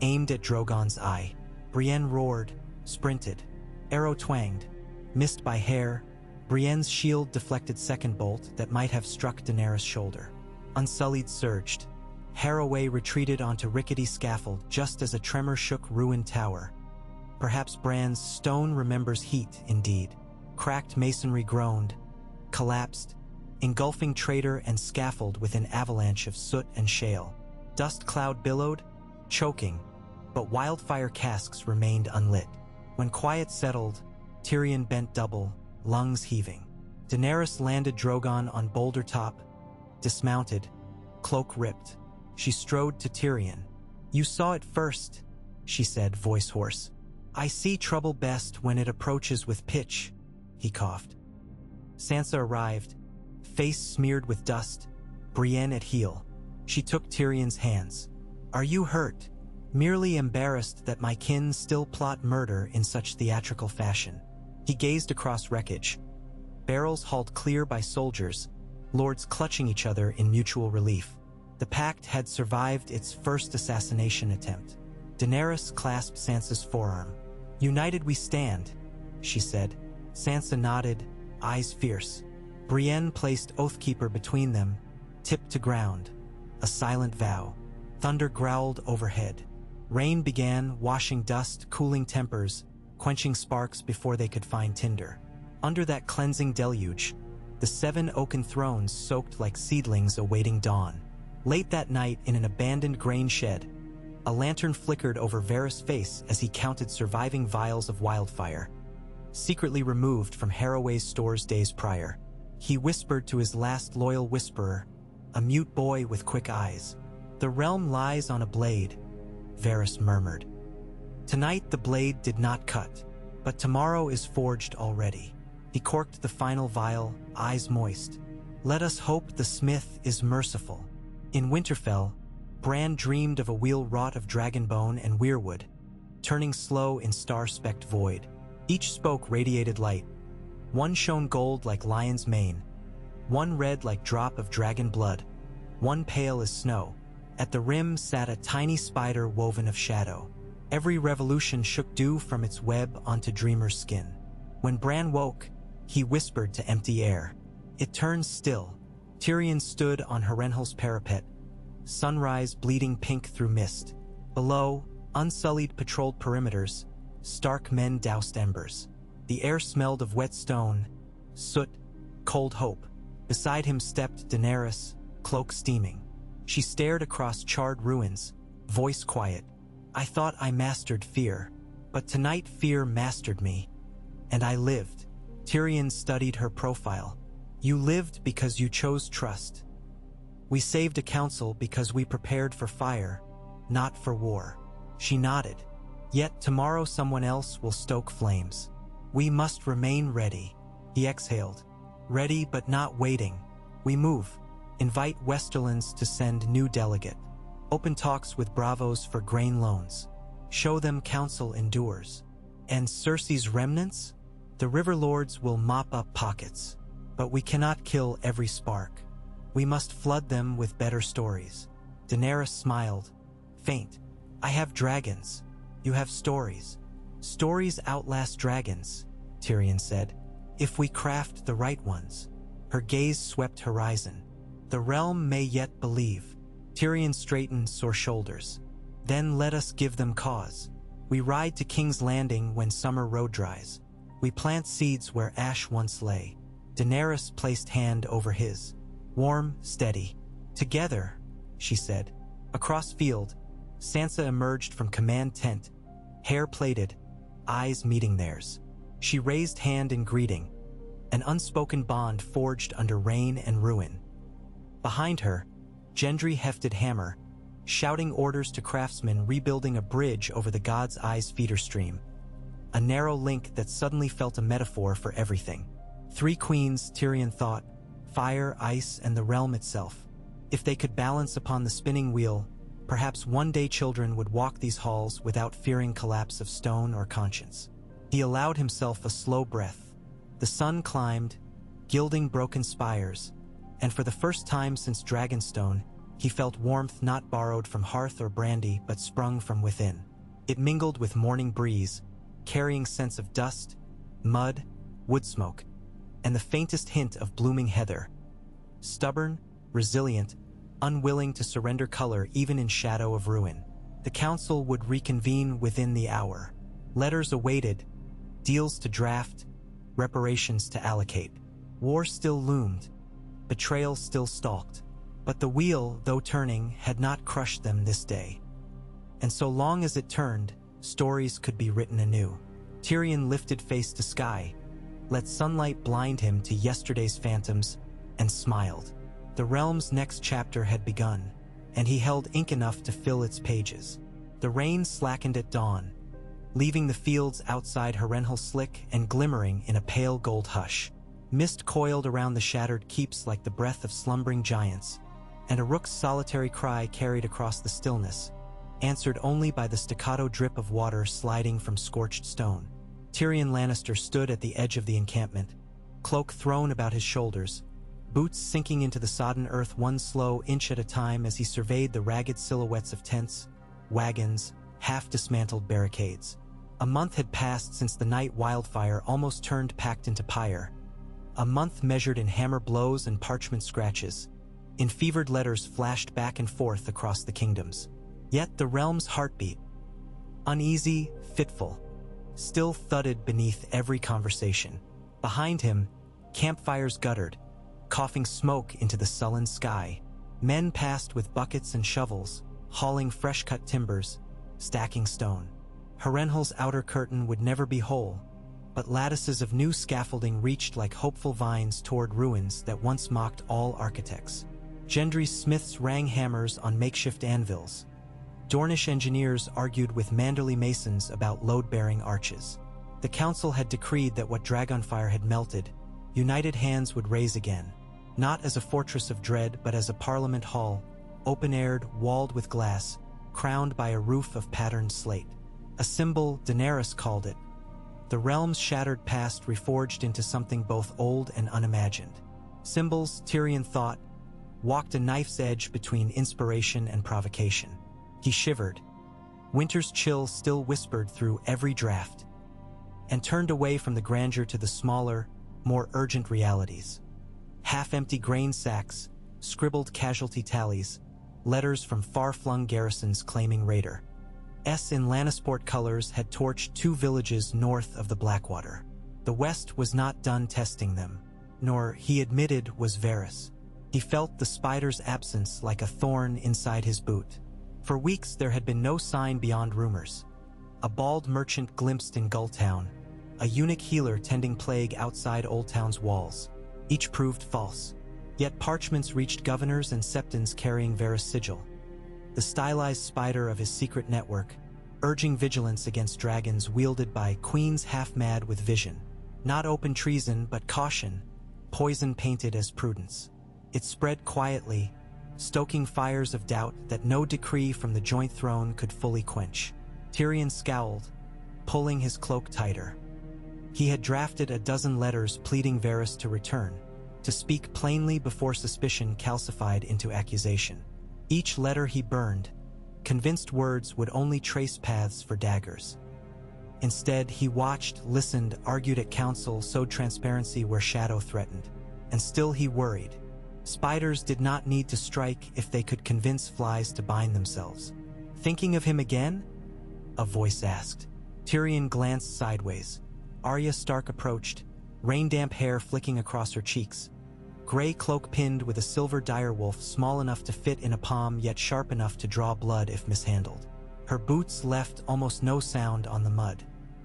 aimed at Drogon's eye. Brienne roared, sprinted. Arrow twanged. Missed by hair, Brienne's shield deflected second bolt that might have struck Daenerys' shoulder. Unsullied surged. Harroway retreated onto rickety scaffold just as a tremor shook ruined tower. Perhaps Bran's stone remembers heat, indeed. Cracked masonry groaned, collapsed, engulfing traitor and scaffold with an avalanche of soot and shale. Dust cloud billowed, choking, but wildfire casks remained unlit. When quiet settled, Tyrion bent double, lungs heaving. Daenerys landed Drogon on boulder top, dismounted, cloak ripped. She strode to Tyrion. "You saw it first," she said, voice hoarse. "I see trouble best when it approaches with pitch," he coughed. Sansa arrived, face smeared with dust, Brienne at heel. She took Tyrion's hands. "Are you hurt?" "Merely embarrassed that my kin still plot murder in such theatrical fashion." He gazed across wreckage. Barrels hauled clear by soldiers, lords clutching each other in mutual relief. The pact had survived its first assassination attempt. Daenerys clasped Sansa's forearm. "United we stand," she said. Sansa nodded, eyes fierce. Brienne placed Oathkeeper between them, tipped to ground. A silent vow. Thunder growled overhead. Rain began, washing dust, cooling tempers, quenching sparks before they could find tinder. Under that cleansing deluge, the 7 oaken thrones soaked like seedlings awaiting dawn. Late that night, in an abandoned grain shed, a lantern flickered over Varys' face as he counted surviving vials of wildfire, secretly removed from Harroway's stores days prior. He whispered to his last loyal whisperer, a mute boy with quick eyes. "The realm lies on a blade," Varys murmured. Tonight the blade did not cut, but tomorrow is forged already. He corked the final vial, eyes moist. "Let us hope the smith is merciful." In Winterfell, Bran dreamed of a wheel wrought of dragonbone and weirwood, turning slow in star-specked void. Each spoke radiated light. One shone gold like lion's mane, one red like drop of dragon blood, one pale as snow. At the rim sat a tiny spider woven of shadow. Every revolution shook dew from its web onto Dreamer's skin. When Bran woke, he whispered to empty air. It turned still. Tyrion stood on Harrenhal's parapet, sunrise bleeding pink through mist. Below, unsullied patrolled perimeters, stark men doused embers. The air smelled of wet stone, soot, cold hope. Beside him stepped Daenerys, cloak steaming. She stared across charred ruins, voice quiet. "I thought I mastered fear, but tonight fear mastered me, and I lived." Tyrion studied her profile. "You lived because you chose trust. We saved a council because we prepared for fire, not for war." She nodded. "Yet tomorrow someone else will stoke flames. We must remain ready." He exhaled. "Ready but not waiting. We move. Invite Westerlands to send new delegate. Open talks with Bravos for grain loans. Show them council endures. And Cersei's remnants? The river lords will mop up pockets. But we cannot kill every spark. We must flood them with better stories." Daenerys smiled, faint. "I have dragons. You have stories." "Stories outlast dragons," Tyrion said, "if we craft the right ones." Her gaze swept horizon. "The realm may yet believe." Tyrion straightened sore shoulders. "Then let us give them cause. We ride to King's Landing when summer road dries. We plant seeds where ash once lay." Daenerys placed hand over his. Warm, steady. "Together," she said. Across field, Sansa emerged from command tent, hair plaited, eyes meeting theirs. She raised hand in greeting, an unspoken bond forged under rain and ruin. Behind her, Gendry hefted hammer, shouting orders to craftsmen rebuilding a bridge over the God's Eyes feeder stream. A narrow link that suddenly felt a metaphor for everything. 3 queens, Tyrion thought, fire, ice, and the realm itself. If they could balance upon the spinning wheel, perhaps one day children would walk these halls without fearing collapse of stone or conscience. He allowed himself a slow breath. The sun climbed, gilding broken spires, and for the first time since Dragonstone, he felt warmth not borrowed from hearth or brandy but sprung from within. It mingled with morning breeze, carrying scents of dust, mud, wood smoke, and the faintest hint of blooming heather. Stubborn, resilient, unwilling to surrender color even in shadow of ruin. The council would reconvene within the hour. Letters awaited, deals to draft, reparations to allocate. War still loomed, betrayal still stalked. But the wheel, though turning, had not crushed them this day. And so long as it turned, stories could be written anew. Tyrion lifted face to sky, let sunlight blind him to yesterday's phantoms, and smiled. The realm's next chapter had begun, and he held ink enough to fill its pages. The rain slackened at dawn, leaving the fields outside Harrenhal slick and glimmering in a pale gold hush. Mist coiled around the shattered keeps like the breath of slumbering giants, and a rook's solitary cry carried across the stillness, answered only by the staccato drip of water sliding from scorched stone. Tyrion Lannister stood at the edge of the encampment, cloak thrown about his shoulders, boots sinking into the sodden earth one slow inch at a time as he surveyed the ragged silhouettes of tents, wagons, half-dismantled barricades. A month had passed since the night wildfire almost turned packed into pyre, a month measured in hammer blows and parchment scratches, in fevered letters flashed back and forth across the kingdoms. Yet the realm's heartbeat, uneasy, fitful, still thudded beneath every conversation. Behind him, campfires guttered, coughing smoke into the sullen sky. Men passed with buckets and shovels, hauling fresh-cut timbers, stacking stone. Harrenhal's outer curtain would never be whole, but lattices of new scaffolding reached like hopeful vines toward ruins that once mocked all architects. Gendry's smiths rang hammers on makeshift anvils. Dornish engineers argued with Manderley masons about load-bearing arches. The council had decreed that what Dragonfire had melted, united hands would raise again, not as a fortress of dread but as a parliament hall, open-aired, walled with glass, crowned by a roof of patterned slate. A symbol, Daenerys called it, the realm's shattered past reforged into something both old and unimagined. Symbols, Tyrion thought, walked a knife's edge between inspiration and provocation. He shivered. Winter's chill still whispered through every draft, and turned away from the grandeur to the smaller, more urgent realities. Half-empty grain sacks, scribbled casualty tallies, letters from far-flung garrisons claiming Raider. S in Lannisport colors had torched 2 villages north of the Blackwater. The West was not done testing them, nor, he admitted, was Varys. He felt the spider's absence like a thorn inside his boot. For weeks there had been no sign beyond rumors. A bald merchant glimpsed in Gulltown, a eunuch healer tending plague outside Old Town's walls. Each proved false. Yet parchments reached governors and septons carrying Varys' sigil, the stylized spider of his secret network, urging vigilance against dragons wielded by queens half-mad with vision. Not open treason, but caution, poison painted as prudence. It spread quietly, stoking fires of doubt that no decree from the joint throne could fully quench. Tyrion scowled, pulling his cloak tighter. He had drafted a dozen letters pleading Varys to return, to speak plainly before suspicion calcified into accusation. Each letter he burned, convinced words would only trace paths for daggers. Instead, he watched, listened, argued at council, sowed transparency where shadow threatened. And still he worried. Spiders did not need to strike if they could convince flies to bind themselves. Thinking of him again? A voice asked. Tyrion glanced sideways. Arya Stark approached, rain-damp hair flicking across her cheeks. Gray cloak pinned with a silver direwolf small enough to fit in a palm yet sharp enough to draw blood if mishandled. Her boots left almost no sound on the mud.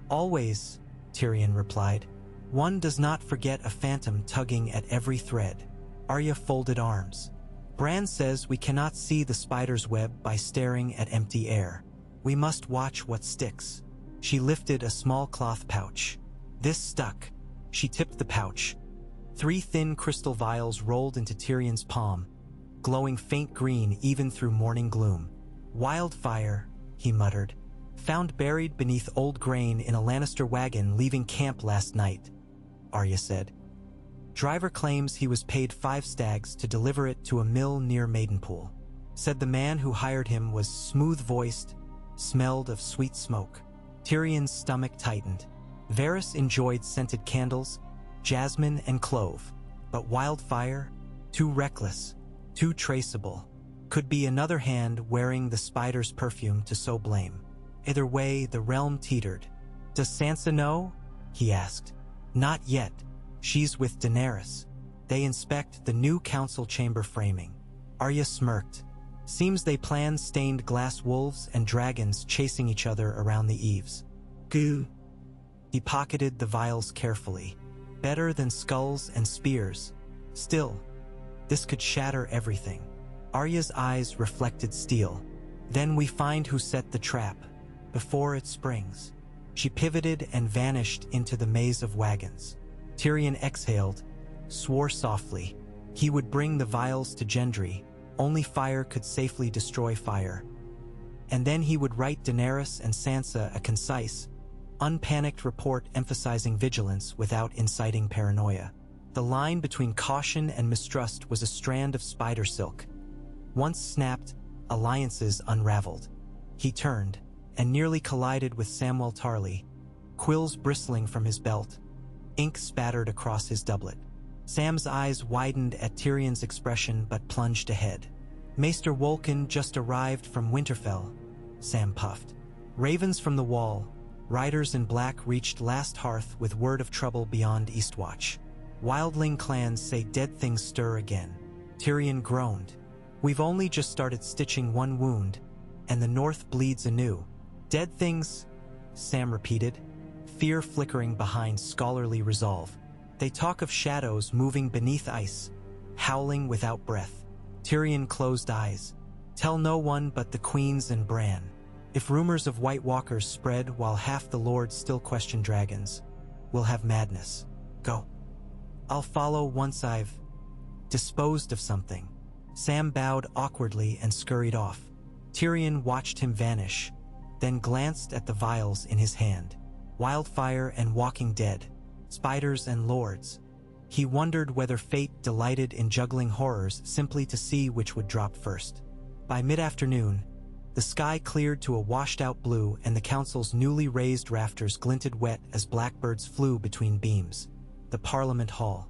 Always, Tyrion replied. One does not forget a phantom tugging at every thread. Arya folded arms. Bran says we cannot see the spider's web by staring at empty air. We must watch what sticks. She lifted a small cloth pouch. This stuck. She tipped the pouch. 3 thin crystal vials rolled into Tyrion's palm, glowing faint green even through morning gloom. Wildfire, he muttered. Found buried beneath old grain in a Lannister wagon leaving camp last night, Arya said. Driver claims he was paid 5 stags to deliver it to a mill near Maidenpool. Said the man who hired him was smooth-voiced, smelled of sweet smoke. Tyrion's stomach tightened. Varys enjoyed scented candles, jasmine and clove, but wildfire, too reckless, too traceable. Could be another hand wearing the spider's perfume to sow blame. Either way, the realm teetered. Does Sansa know? He asked. Not yet. She's with Daenerys. They inspect the new council chamber framing. Arya smirked. Seems they plan stained glass wolves and dragons chasing each other around the eaves. Goo. He pocketed the vials carefully. Better than skulls and spears. Still, this could shatter everything. Arya's eyes reflected steel. Then we find who set the trap, before it springs. She pivoted and vanished into the maze of wagons. Tyrion exhaled, swore softly. He would bring the vials to Gendry. Only fire could safely destroy fire. And then he would write Daenerys and Sansa a concise, unpanicked report emphasizing vigilance without inciting paranoia. The line between caution and mistrust was a strand of spider silk. Once snapped, alliances unraveled. He turned, and nearly collided with Samwell Tarly, quills bristling from his belt, ink spattered across his doublet. Sam's eyes widened at Tyrion's expression but plunged ahead. Maester Wolkan just arrived from Winterfell, Sam puffed. Ravens from the wall, riders in black reached Last Hearth with word of trouble beyond Eastwatch. Wildling clans say dead things stir again. Tyrion groaned. We've only just started stitching one wound, and the north bleeds anew. Dead things, Sam repeated, fear flickering behind scholarly resolve. They talk of shadows moving beneath ice, howling without breath. Tyrion closed eyes. Tell no one but the queens and Bran. If rumors of White Walkers spread while half the lords still question dragons, we'll have madness. Go. I'll follow once I've disposed of something. Sam bowed awkwardly and scurried off. Tyrion watched him vanish, then glanced at the vials in his hand. Wildfire and Walking Dead, spiders and lords. He wondered whether fate delighted in juggling horrors simply to see which would drop first. By mid-afternoon, the sky cleared to a washed-out blue and the council's newly raised rafters glinted wet as blackbirds flew between beams. The Parliament Hall,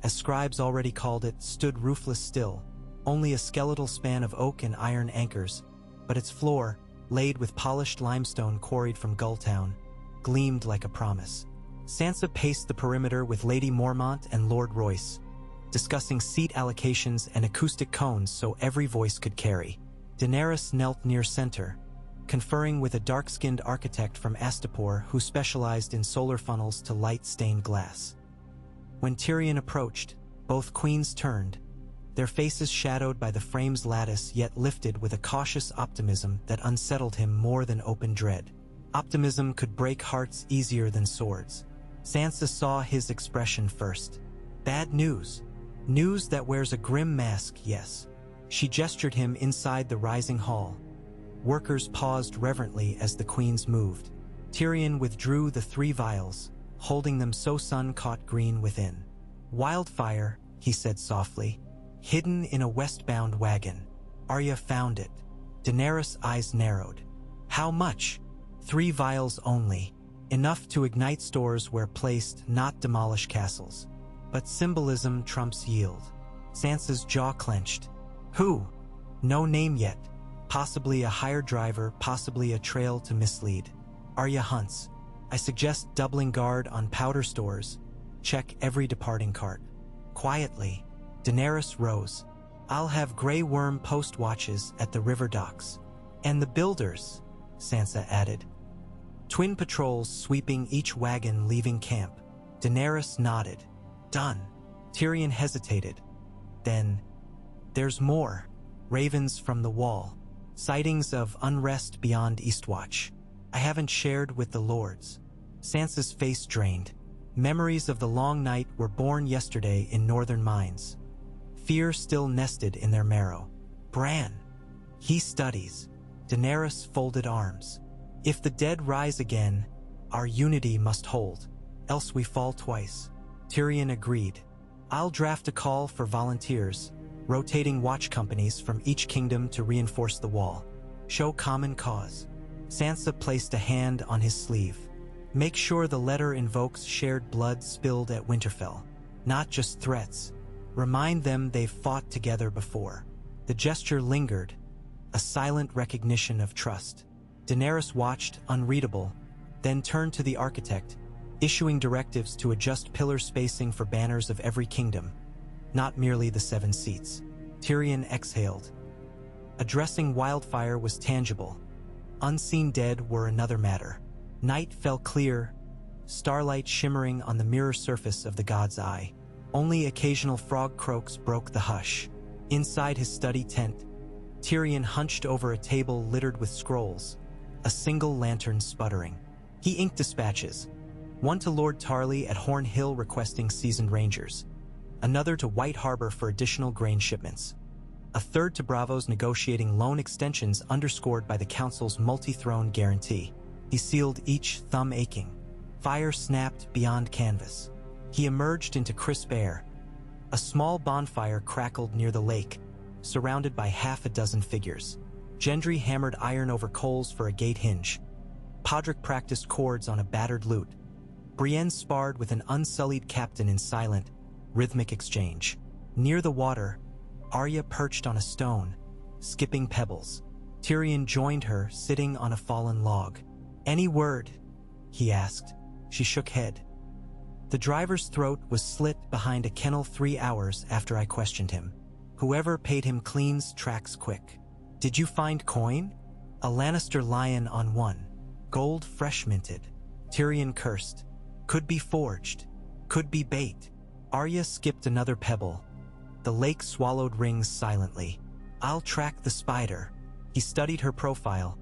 as scribes already called it, stood roofless still, only a skeletal span of oak and iron anchors, but its floor, laid with polished limestone quarried from Gulltown, gleamed like a promise. Sansa paced the perimeter with Lady Mormont and Lord Royce, discussing seat allocations and acoustic cones so every voice could carry. Daenerys knelt near center, conferring with a dark-skinned architect from Astapor who specialized in solar funnels to light stained glass. When Tyrion approached, both queens turned, their faces shadowed by the frame's lattice yet lifted with a cautious optimism that unsettled him more than open dread. Optimism could break hearts easier than swords. Sansa saw his expression first. Bad news. News that wears a grim mask, yes. She gestured him inside the rising hall. Workers paused reverently as the queens moved. Tyrion withdrew the 3 vials, holding them so sun-caught green within. Wildfire, he said softly, hidden in a westbound wagon. Arya found it. Daenerys' eyes narrowed. How much? 3 vials only. Enough to ignite stores where placed, not demolish castles. But symbolism trumps yield. Sansa's jaw clenched. Who? No name yet. Possibly a hired driver, possibly a trail to mislead. Arya hunts. I suggest doubling guard on powder stores. Check every departing cart. Quietly, Daenerys rose. I'll have Grey Worm post watches at the river docks. And the builders, Sansa added. Twin patrols sweeping each wagon leaving camp. Daenerys nodded. Done. Tyrion hesitated. Then, there's more. Ravens from the wall. Sightings of unrest beyond Eastwatch. I haven't shared with the lords. Sansa's face drained. Memories of the long night were born yesterday in northern mines. Fear still nested in their marrow. Bran. He studies. Daenerys folded arms. If the dead rise again, our unity must hold, else we fall twice. Tyrion agreed. I'll draft a call for volunteers, rotating watch companies from each kingdom to reinforce the wall. Show common cause. Sansa placed a hand on his sleeve. Make sure the letter invokes shared blood spilled at Winterfell, not just threats. Remind them they've fought together before. The gesture lingered, a silent recognition of trust. Daenerys watched, unreadable, then turned to the architect, issuing directives to adjust pillar spacing for banners of every kingdom, not merely the 7 seats. Tyrion exhaled. Addressing wildfire was tangible. Unseen dead were another matter. Night fell clear, starlight shimmering on the mirror surface of the god's eye. Only occasional frog croaks broke the hush. Inside his study tent, Tyrion hunched over a table littered with scrolls, a single lantern sputtering. He inked dispatches, one to Lord Tarly at Horn Hill requesting seasoned rangers, another to White Harbor for additional grain shipments, a third to Bravos negotiating loan extensions underscored by the Council's multi-throne guarantee. He sealed each, thumb aching. Fire snapped beyond canvas. He emerged into crisp air. A small bonfire crackled near the lake, surrounded by half a dozen figures. Gendry hammered iron over coals for a gate hinge. Podrick practiced chords on a battered lute. Brienne sparred with an unsullied captain in silent, rhythmic exchange. Near the water, Arya perched on a stone, skipping pebbles. Tyrion joined her, sitting on a fallen log. "Any word?" he asked. She shook head. "The driver's throat was slit behind a kennel 3 hours after I questioned him. Whoever paid him cleans tracks quick. Did you find coin? A Lannister lion on one. Gold fresh minted." Tyrion cursed. "Could be forged. Could be bait." Arya skipped another pebble. The lake swallowed rings silently. "I'll track the spider." He studied her profile.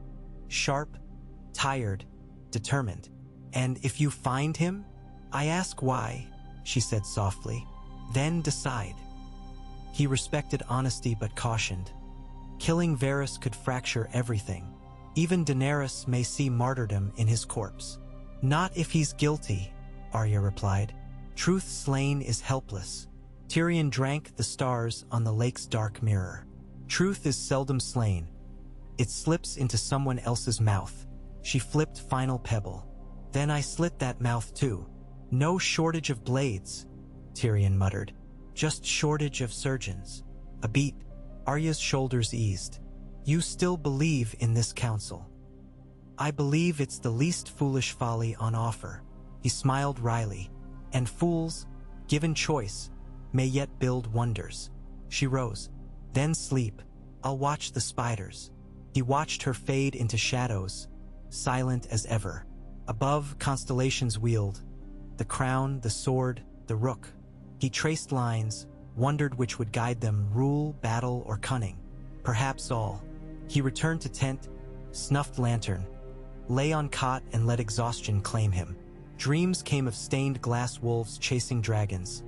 Sharp, tired, determined. "And if you find him, I ask why," she said softly. "Then decide." He respected honesty but cautioned. Killing Varys could fracture everything. Even Daenerys may see martyrdom in his corpse. "Not if he's guilty," Arya replied. "Truth slain is helpless." Tyrion drank the stars on the lake's dark mirror. Truth is seldom slain. It slips into someone else's mouth. She flipped final pebble. "Then I slit that mouth too." "No shortage of blades," Tyrion muttered. "Just shortage of surgeons." A beat. Arya's shoulders eased. "You still believe in this council?" "I believe it's the least foolish folly on offer." He smiled wryly. "And fools, given choice, may yet build wonders." She rose. "Then sleep. I'll watch the spiders." He watched her fade into shadows, silent as ever. Above, constellations wheeled. The crown, the sword, the rook. He traced lines, wondered which would guide them, rule, battle, or cunning. Perhaps all. He returned to tent, snuffed lantern, lay on cot and let exhaustion claim him. Dreams came of stained glass wolves chasing dragons,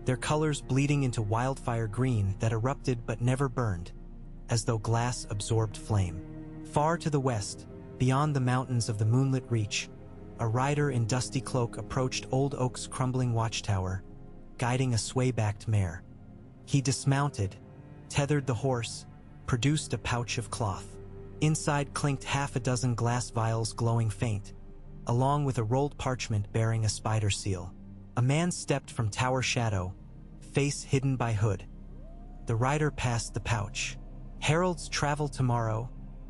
their colors bleeding into wildfire green that erupted but never burned, as though glass absorbed flame. Far to the west, beyond the mountains of the moonlit reach, a rider in dusty cloak approached Old Oak's crumbling watchtower, guiding a sway-backed mare. He dismounted, tethered the horse, produced a pouch of cloth. Inside clinked half a dozen glass vials glowing faint, along with a rolled parchment bearing a spider seal. A man stepped from tower shadow, face hidden by hood. The rider passed the pouch. "Heralds travel tomorrow,"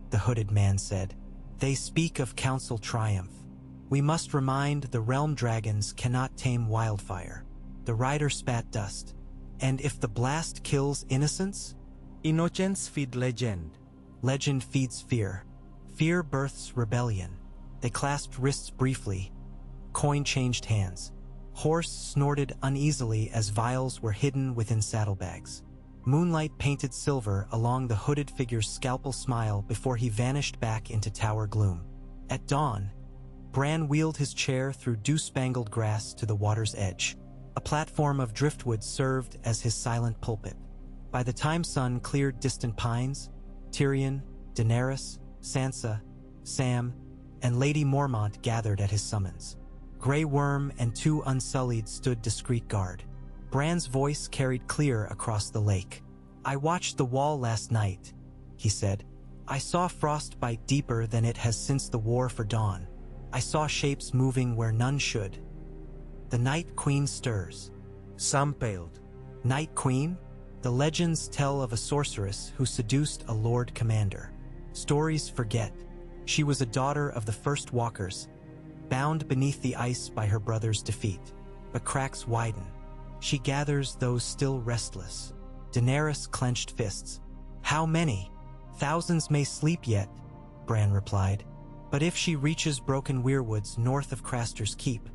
the hooded man said. "They speak of council triumph. We must remind the realm dragons cannot tame wildfire." The rider spat dust. "And if the blast kills innocents?" "Innocents feed legend." "Legend feeds fear. Fear births rebellion." They clasped wrists briefly. Coin changed hands. Horse snorted uneasily as vials were hidden within saddlebags. Moonlight painted silver along the hooded figure's scalpel smile before he vanished back into tower gloom. At dawn, Bran wheeled his chair through dew-spangled grass to the water's edge. A platform of driftwood served as his silent pulpit. By the time sun cleared distant pines, Tyrion, Daenerys, Sansa, Sam, and Lady Mormont gathered at his summons. Grey Worm and 2 Unsullied stood discreet guard. Bran's voice carried clear across the lake. "I watched the wall last night," he said. "I saw frostbite deeper than it has since the War for Dawn. I saw shapes moving where none should. The Night Queen stirs." Some paled. "Night Queen?" The legends tell of a sorceress who seduced a Lord Commander. Stories forget. She was a daughter of the first walkers, bound beneath the ice by her brother's defeat. But cracks widen. She gathers those still restless. Daenerys clenched fists. How many? Thousands may sleep yet, Bran replied. But if she reaches broken weirwoods north of Craster's Keep,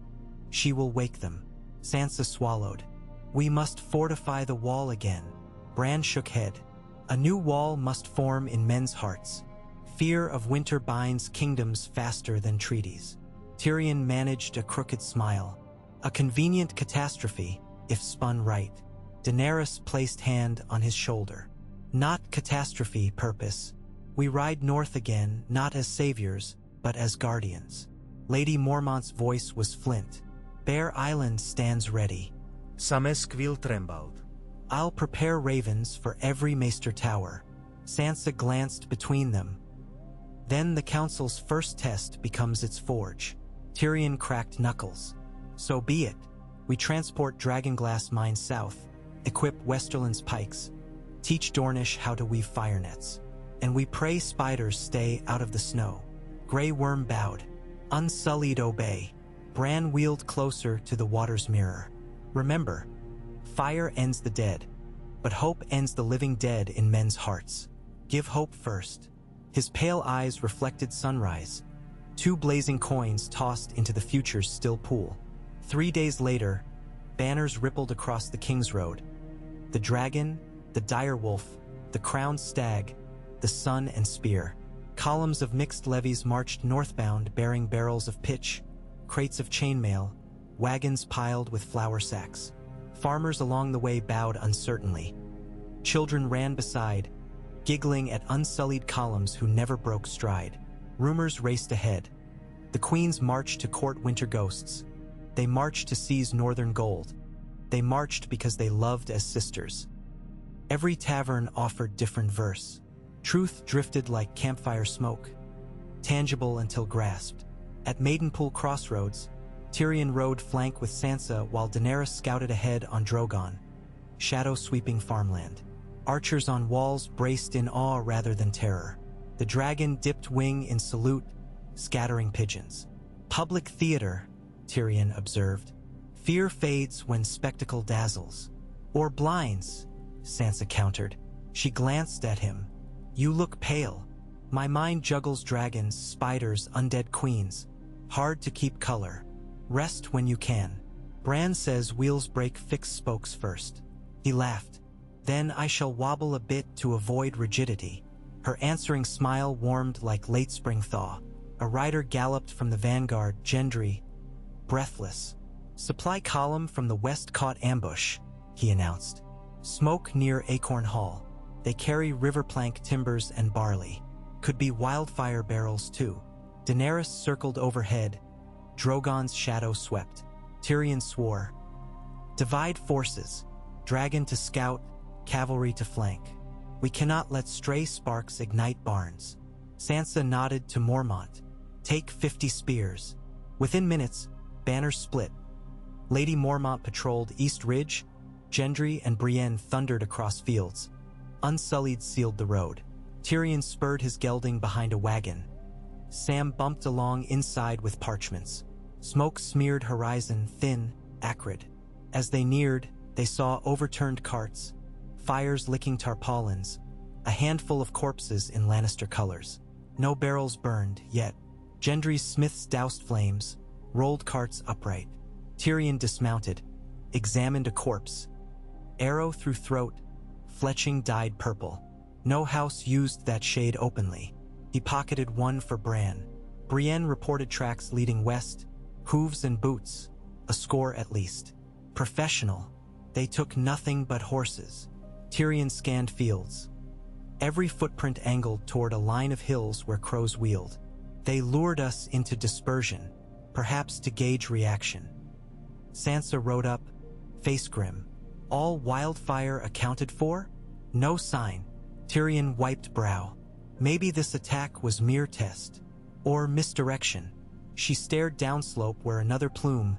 she will wake them. Sansa swallowed. We must fortify the wall again. Bran shook head. A new wall must form in men's hearts. Fear of winter binds kingdoms faster than treaties. Tyrion managed a crooked smile. A convenient catastrophe, if spun right. Daenerys placed hand on his shoulder. Not catastrophe, purpose. We ride north again, not as saviors, but as guardians. Lady Mormont's voice was flint. Bear Island stands ready. Samesquil trembled. I'll prepare ravens for every maester tower. Sansa glanced between them. Then the council's first test becomes its forge. Tyrion cracked knuckles. So be it. We transport Dragonglass mines south, equip Westerland's pikes, teach Dornish how to weave fire nets, and we pray spiders stay out of the snow. Grey Worm bowed. Unsullied obey. Bran wheeled closer to the water's mirror. Remember, fire ends the dead, but hope ends the living dead in men's hearts. Give hope first. His pale eyes reflected sunrise. 2 blazing coins tossed into the future's still pool. 3 days later, banners rippled across the King's Road. The dragon, the direwolf, the crowned stag, the sun and spear. Columns of mixed levies marched northbound bearing barrels of pitch, crates of chainmail, wagons piled with flour sacks. Farmers along the way bowed uncertainly. Children ran beside, giggling at unsullied columns who never broke stride. Rumors raced ahead. The queens marched to court winter ghosts. They marched to seize northern gold. They marched because they loved as sisters. Every tavern offered different verse. Truth drifted like campfire smoke, tangible until grasped. At Maidenpool Crossroads, Tyrion rode flank with Sansa while Daenerys scouted ahead on Drogon, shadow-sweeping farmland. Archers on walls braced in awe rather than terror. The dragon dipped wing in salute, scattering pigeons. Public theater, Tyrion observed. Fear fades when spectacle dazzles. Or blinds, Sansa countered. She glanced at him. You look pale. My mind juggles dragons, spiders, undead queens. Hard to keep color. Rest when you can. Bran says wheels break fixed spokes first. He laughed. Then I shall wobble a bit to avoid rigidity. Her answering smile warmed like late spring thaw. A rider galloped from the vanguard, Gendry, breathless. Supply column from the west caught ambush, he announced. Smoke near Acorn Hall. They carry river plank timbers and barley. Could be wildfire barrels too. Daenerys circled overhead. Drogon's shadow swept. Tyrion swore. Divide forces. Dragon to scout, cavalry to flank. We cannot let stray sparks ignite barns. Sansa nodded to Mormont. Take 50 spears. Within minutes, banners split. Lady Mormont patrolled East Ridge. Gendry and Brienne thundered across fields. Unsullied sealed the road. Tyrion spurred his gelding behind a wagon. Sam bumped along inside with parchments. Smoke smeared horizon, thin, acrid. As they neared, they saw overturned carts, fires licking tarpaulins, a handful of corpses in Lannister colors. No barrels burned, yet. Gendry's smiths doused flames, rolled carts upright. Tyrion dismounted, examined a corpse. Arrow through throat, fletching dyed purple. No house used that shade openly. He pocketed one for Bran. Brienne reported tracks leading west, hooves and boots, a score at least. Professional. They took nothing but horses. Tyrion scanned fields. Every footprint angled toward a line of hills where crows wheeled. They lured us into dispersion, perhaps to gauge reaction. Sansa rode up, face grim. All wildfire accounted for? No sign. Tyrion wiped brow. Maybe this attack was mere test. Or misdirection. She stared downslope where another plume,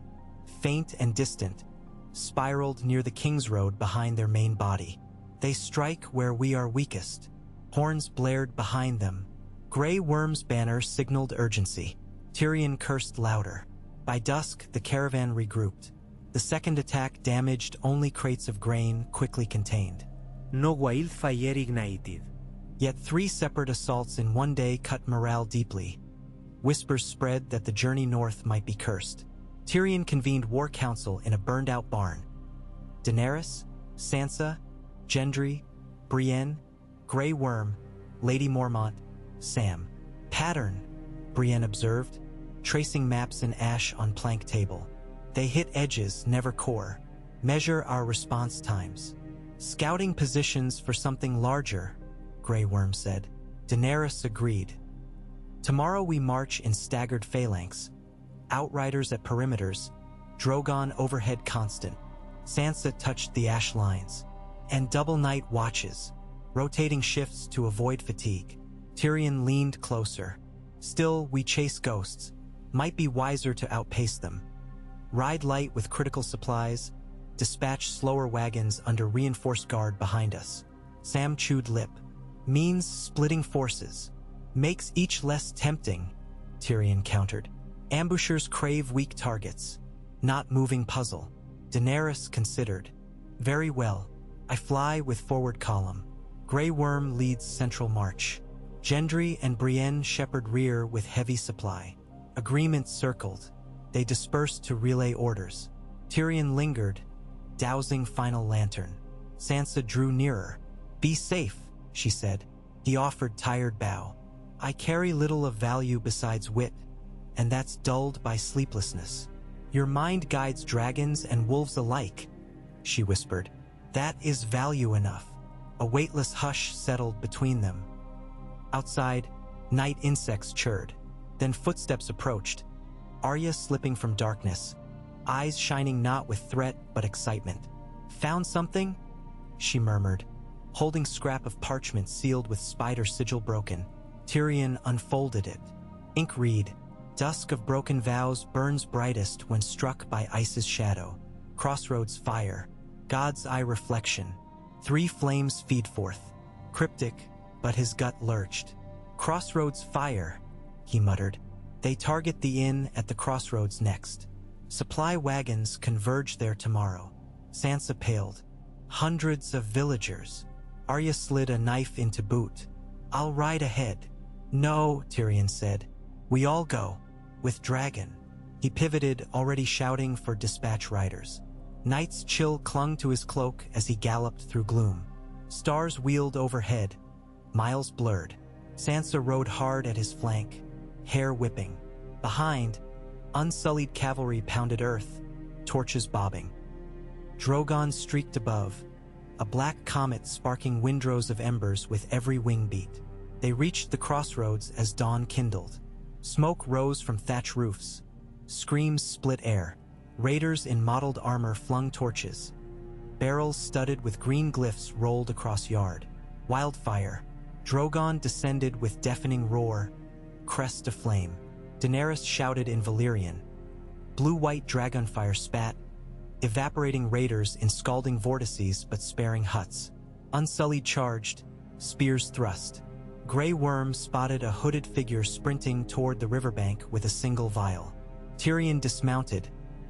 faint and distant, spiraled near the King's Road behind their main body. They strike where we are weakest. Horns blared behind them. Grey Worm's banner signaled urgency. Tyrion cursed louder. By dusk, the caravan regrouped. The second attack damaged only crates of grain, quickly contained. No wildfire ignited. Yet 3 separate assaults in one day cut morale deeply. Whispers spread that the journey north might be cursed. Tyrion convened war council in a burned-out barn. Daenerys, Sansa, Gendry, Brienne, Grey Worm, Lady Mormont, Sam. Pattern, Brienne observed, tracing maps in ash on plank table. They hit edges, never core. Measure our response times. Scouting positions for something larger, Grey Worm said. Daenerys agreed. Tomorrow we march in staggered phalanx. Outriders at perimeters, Drogon overhead constant. Sansa touched the ash lines. And double night watches, rotating shifts to avoid fatigue. Tyrion leaned closer. Still, we chase ghosts. Might be wiser to outpace them. Ride light with critical supplies. Dispatch slower wagons under reinforced guard behind us. Sam chewed lip. Means splitting forces. Makes each less tempting, Tyrion countered. Ambushers crave weak targets, not moving puzzle. Daenerys considered. Very well. I fly with forward column. Grey Worm leads central march. Gendry and Brienne shepherd rear with heavy supply. Agreement circled. They dispersed to relay orders. Tyrion lingered, dousing final lantern. Sansa drew nearer. Be safe, she said. He offered tired bow. I carry little of value besides wit, and that's dulled by sleeplessness. Your mind guides dragons and wolves alike, she whispered. That is value enough. A weightless hush settled between them. Outside, night insects chirred. Then footsteps approached. Arya slipping from darkness, eyes shining not with threat but excitement. Found something? She murmured, holding scrap of parchment sealed with spider sigil broken. Tyrion unfolded it. Ink read, dusk of broken vows burns brightest when struck by ice's shadow. Crossroads fire, God's eye reflection. 3 flames feed forth. Cryptic, but his gut lurched. Crossroads fire, he muttered. They target the inn at the crossroads next. Supply wagons converge there tomorrow. Sansa paled. Hundreds of villagers. Arya slid a knife into boot. I'll ride ahead. No, Tyrion said. We all go. With Dragon. He pivoted, already shouting for dispatch riders. Night's chill clung to his cloak as he galloped through gloom. Stars wheeled overhead, miles blurred. Sansa rode hard at his flank, hair whipping. Behind, unsullied cavalry pounded earth, torches bobbing. Drogon streaked above, a black comet sparking windrows of embers with every wing beat. They reached the crossroads as dawn kindled. Smoke rose from thatch roofs. Screams split air. Raiders in mottled armor flung torches. Barrels studded with green glyphs rolled across yard. Wildfire. Drogon descended with deafening roar, crest aflame. Daenerys shouted in Valyrian. Blue-white dragonfire spat, evaporating raiders in scalding vortices but sparing huts. Unsullied charged, spears thrust. Grey Worm spotted a hooded figure sprinting toward the riverbank with a single vial. Tyrion dismounted,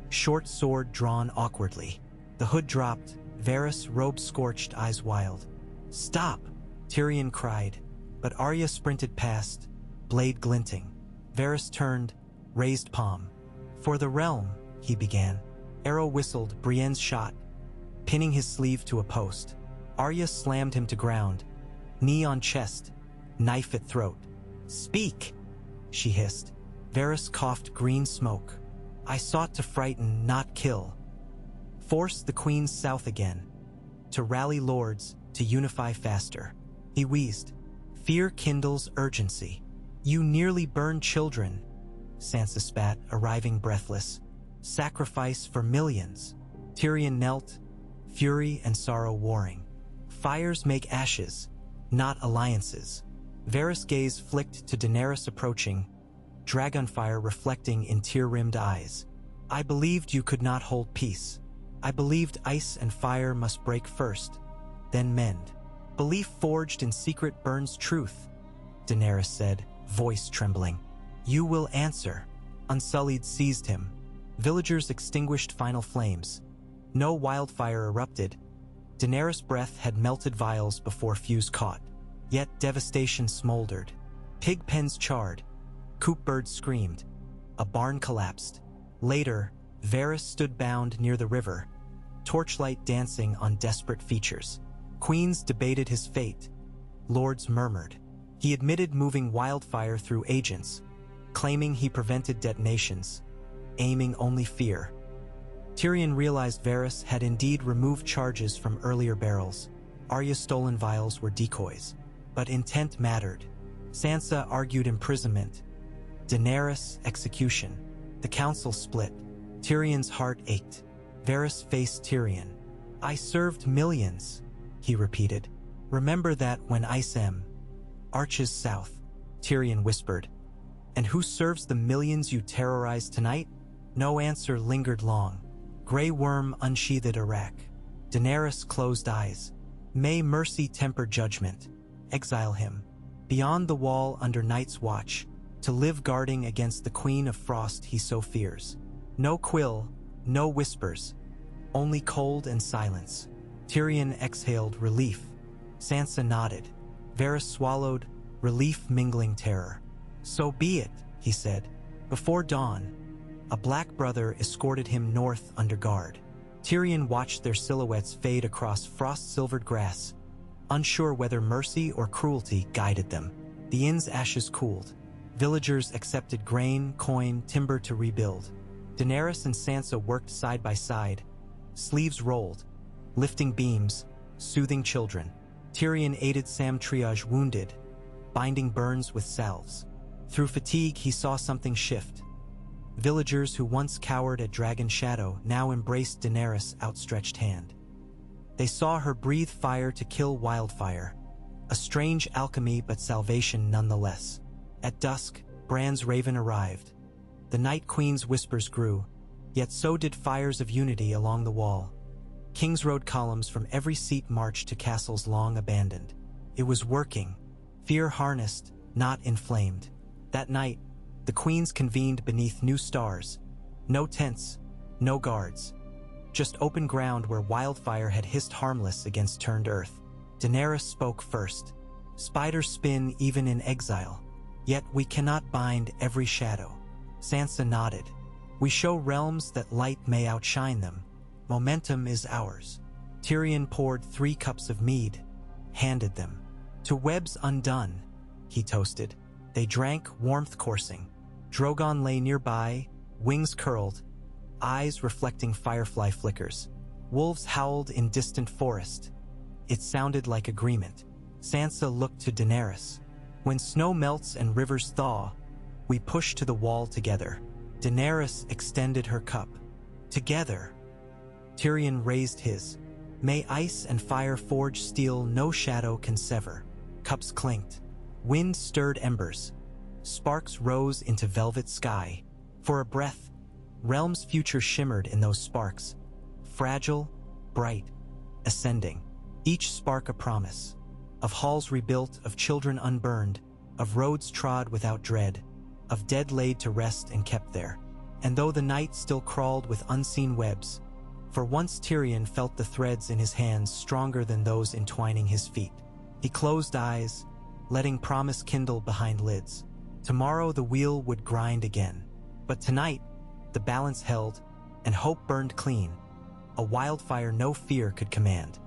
short sword drawn awkwardly. The hood dropped, Varys, robe scorched, eyes wild. Stop! Tyrion cried, but Arya sprinted past, blade glinting. Varys turned, raised palm. For the realm, he began. Arrow whistled, Brienne's shot, pinning his sleeve to a post. Arya slammed him to ground, knee on chest, knife at throat. Speak, she hissed. Varys coughed green smoke. I sought to frighten, not kill. Force the queens south again. To rally lords, to unify faster. He wheezed. Fear kindles urgency. You nearly burned children, Sansa spat, arriving breathless. Sacrifice for millions. Tyrion knelt, fury and sorrow warring. Fires make ashes, not alliances. Varys' gaze flicked to Daenerys approaching, dragonfire reflecting in tear-rimmed eyes. I believed you could not hold peace. I believed ice and fire must break first. then mend. Belief forged in secret burns truth, Daenerys said, voice trembling. You will answer. Unsullied seized him. Villagers extinguished final flames. No wildfire erupted. Daenerys' breath had melted vials before fuse caught. Yet devastation smoldered. Pig pens charred. Coop birds screamed. A barn collapsed. Later, Varys stood bound near the river, torchlight dancing on desperate features. Queens debated his fate. Lords murmured. He admitted moving wildfire through agents, claiming he prevented detonations, aiming only fear. Tyrion realized Varys had indeed removed charges from earlier barrels. Arya's stolen vials were decoys. But intent mattered. Sansa argued imprisonment. Daenerys, execution. The council split. Tyrion's heart ached. Varys faced Tyrion. I served millions, he repeated. Remember that when Isem arches south, Tyrion whispered. And who serves the millions you terrorized tonight? No answer lingered long. Grey worm unsheathed a rack. Daenerys closed eyes. May mercy temper judgment. Exile him. Beyond the wall under night's watch, to live guarding against the queen of frost he so fears. No quill, no whispers, only cold and silence. Tyrion exhaled relief. Sansa nodded. Varys swallowed, relief mingling terror. So be it, he said. Before dawn, a black brother escorted him north under guard. Tyrion watched their silhouettes fade across frost-silvered grass, unsure whether mercy or cruelty guided them. The inn's ashes cooled. Villagers accepted grain, coin, timber to rebuild. Daenerys and Sansa worked side by side, sleeves rolled, lifting beams, soothing children. Tyrion aided Sam triage wounded, binding burns with salves. Through fatigue, he saw something shift. Villagers who once cowered at Dragon's shadow now embraced Daenerys' outstretched hand. They saw her breathe fire to kill wildfire, a strange alchemy but salvation nonetheless. At dusk, Bran's raven arrived. The Night Queen's whispers grew, yet so did fires of unity along the wall. King's Road columns from every seat marched to castles long abandoned. It was working, fear harnessed, not inflamed. That night, the queens convened beneath new stars. No tents, no guards. Just open ground where wildfire had hissed harmless against turned earth. Daenerys spoke first. Spiders spin even in exile, yet we cannot bind every shadow. Sansa nodded. We show realms that light may outshine them. Momentum is ours. Tyrion poured 3 cups of mead, handed them. To webs undone, he toasted. They drank, warmth coursing. Drogon lay nearby, wings curled, eyes reflecting firefly flickers. Wolves howled in distant forest. It sounded like agreement. Sansa looked to Daenerys. When snow melts and rivers thaw, we push to the wall together. Daenerys extended her cup. Together. Tyrion raised his. May ice and fire forge steel no shadow can sever. Cups clinked. Wind stirred embers. Sparks rose into velvet sky. For a breath, realm's future shimmered in those sparks. Fragile, bright, ascending. Each spark a promise. Of halls rebuilt, of children unburned, of roads trod without dread, of dead laid to rest and kept there. And though the night still crawled with unseen webs, for once Tyrion felt the threads in his hands stronger than those entwining his feet. He closed eyes, letting promise kindle behind lids. Tomorrow the wheel would grind again. But tonight, the balance held, and hope burned clean. A wildfire no fear could command.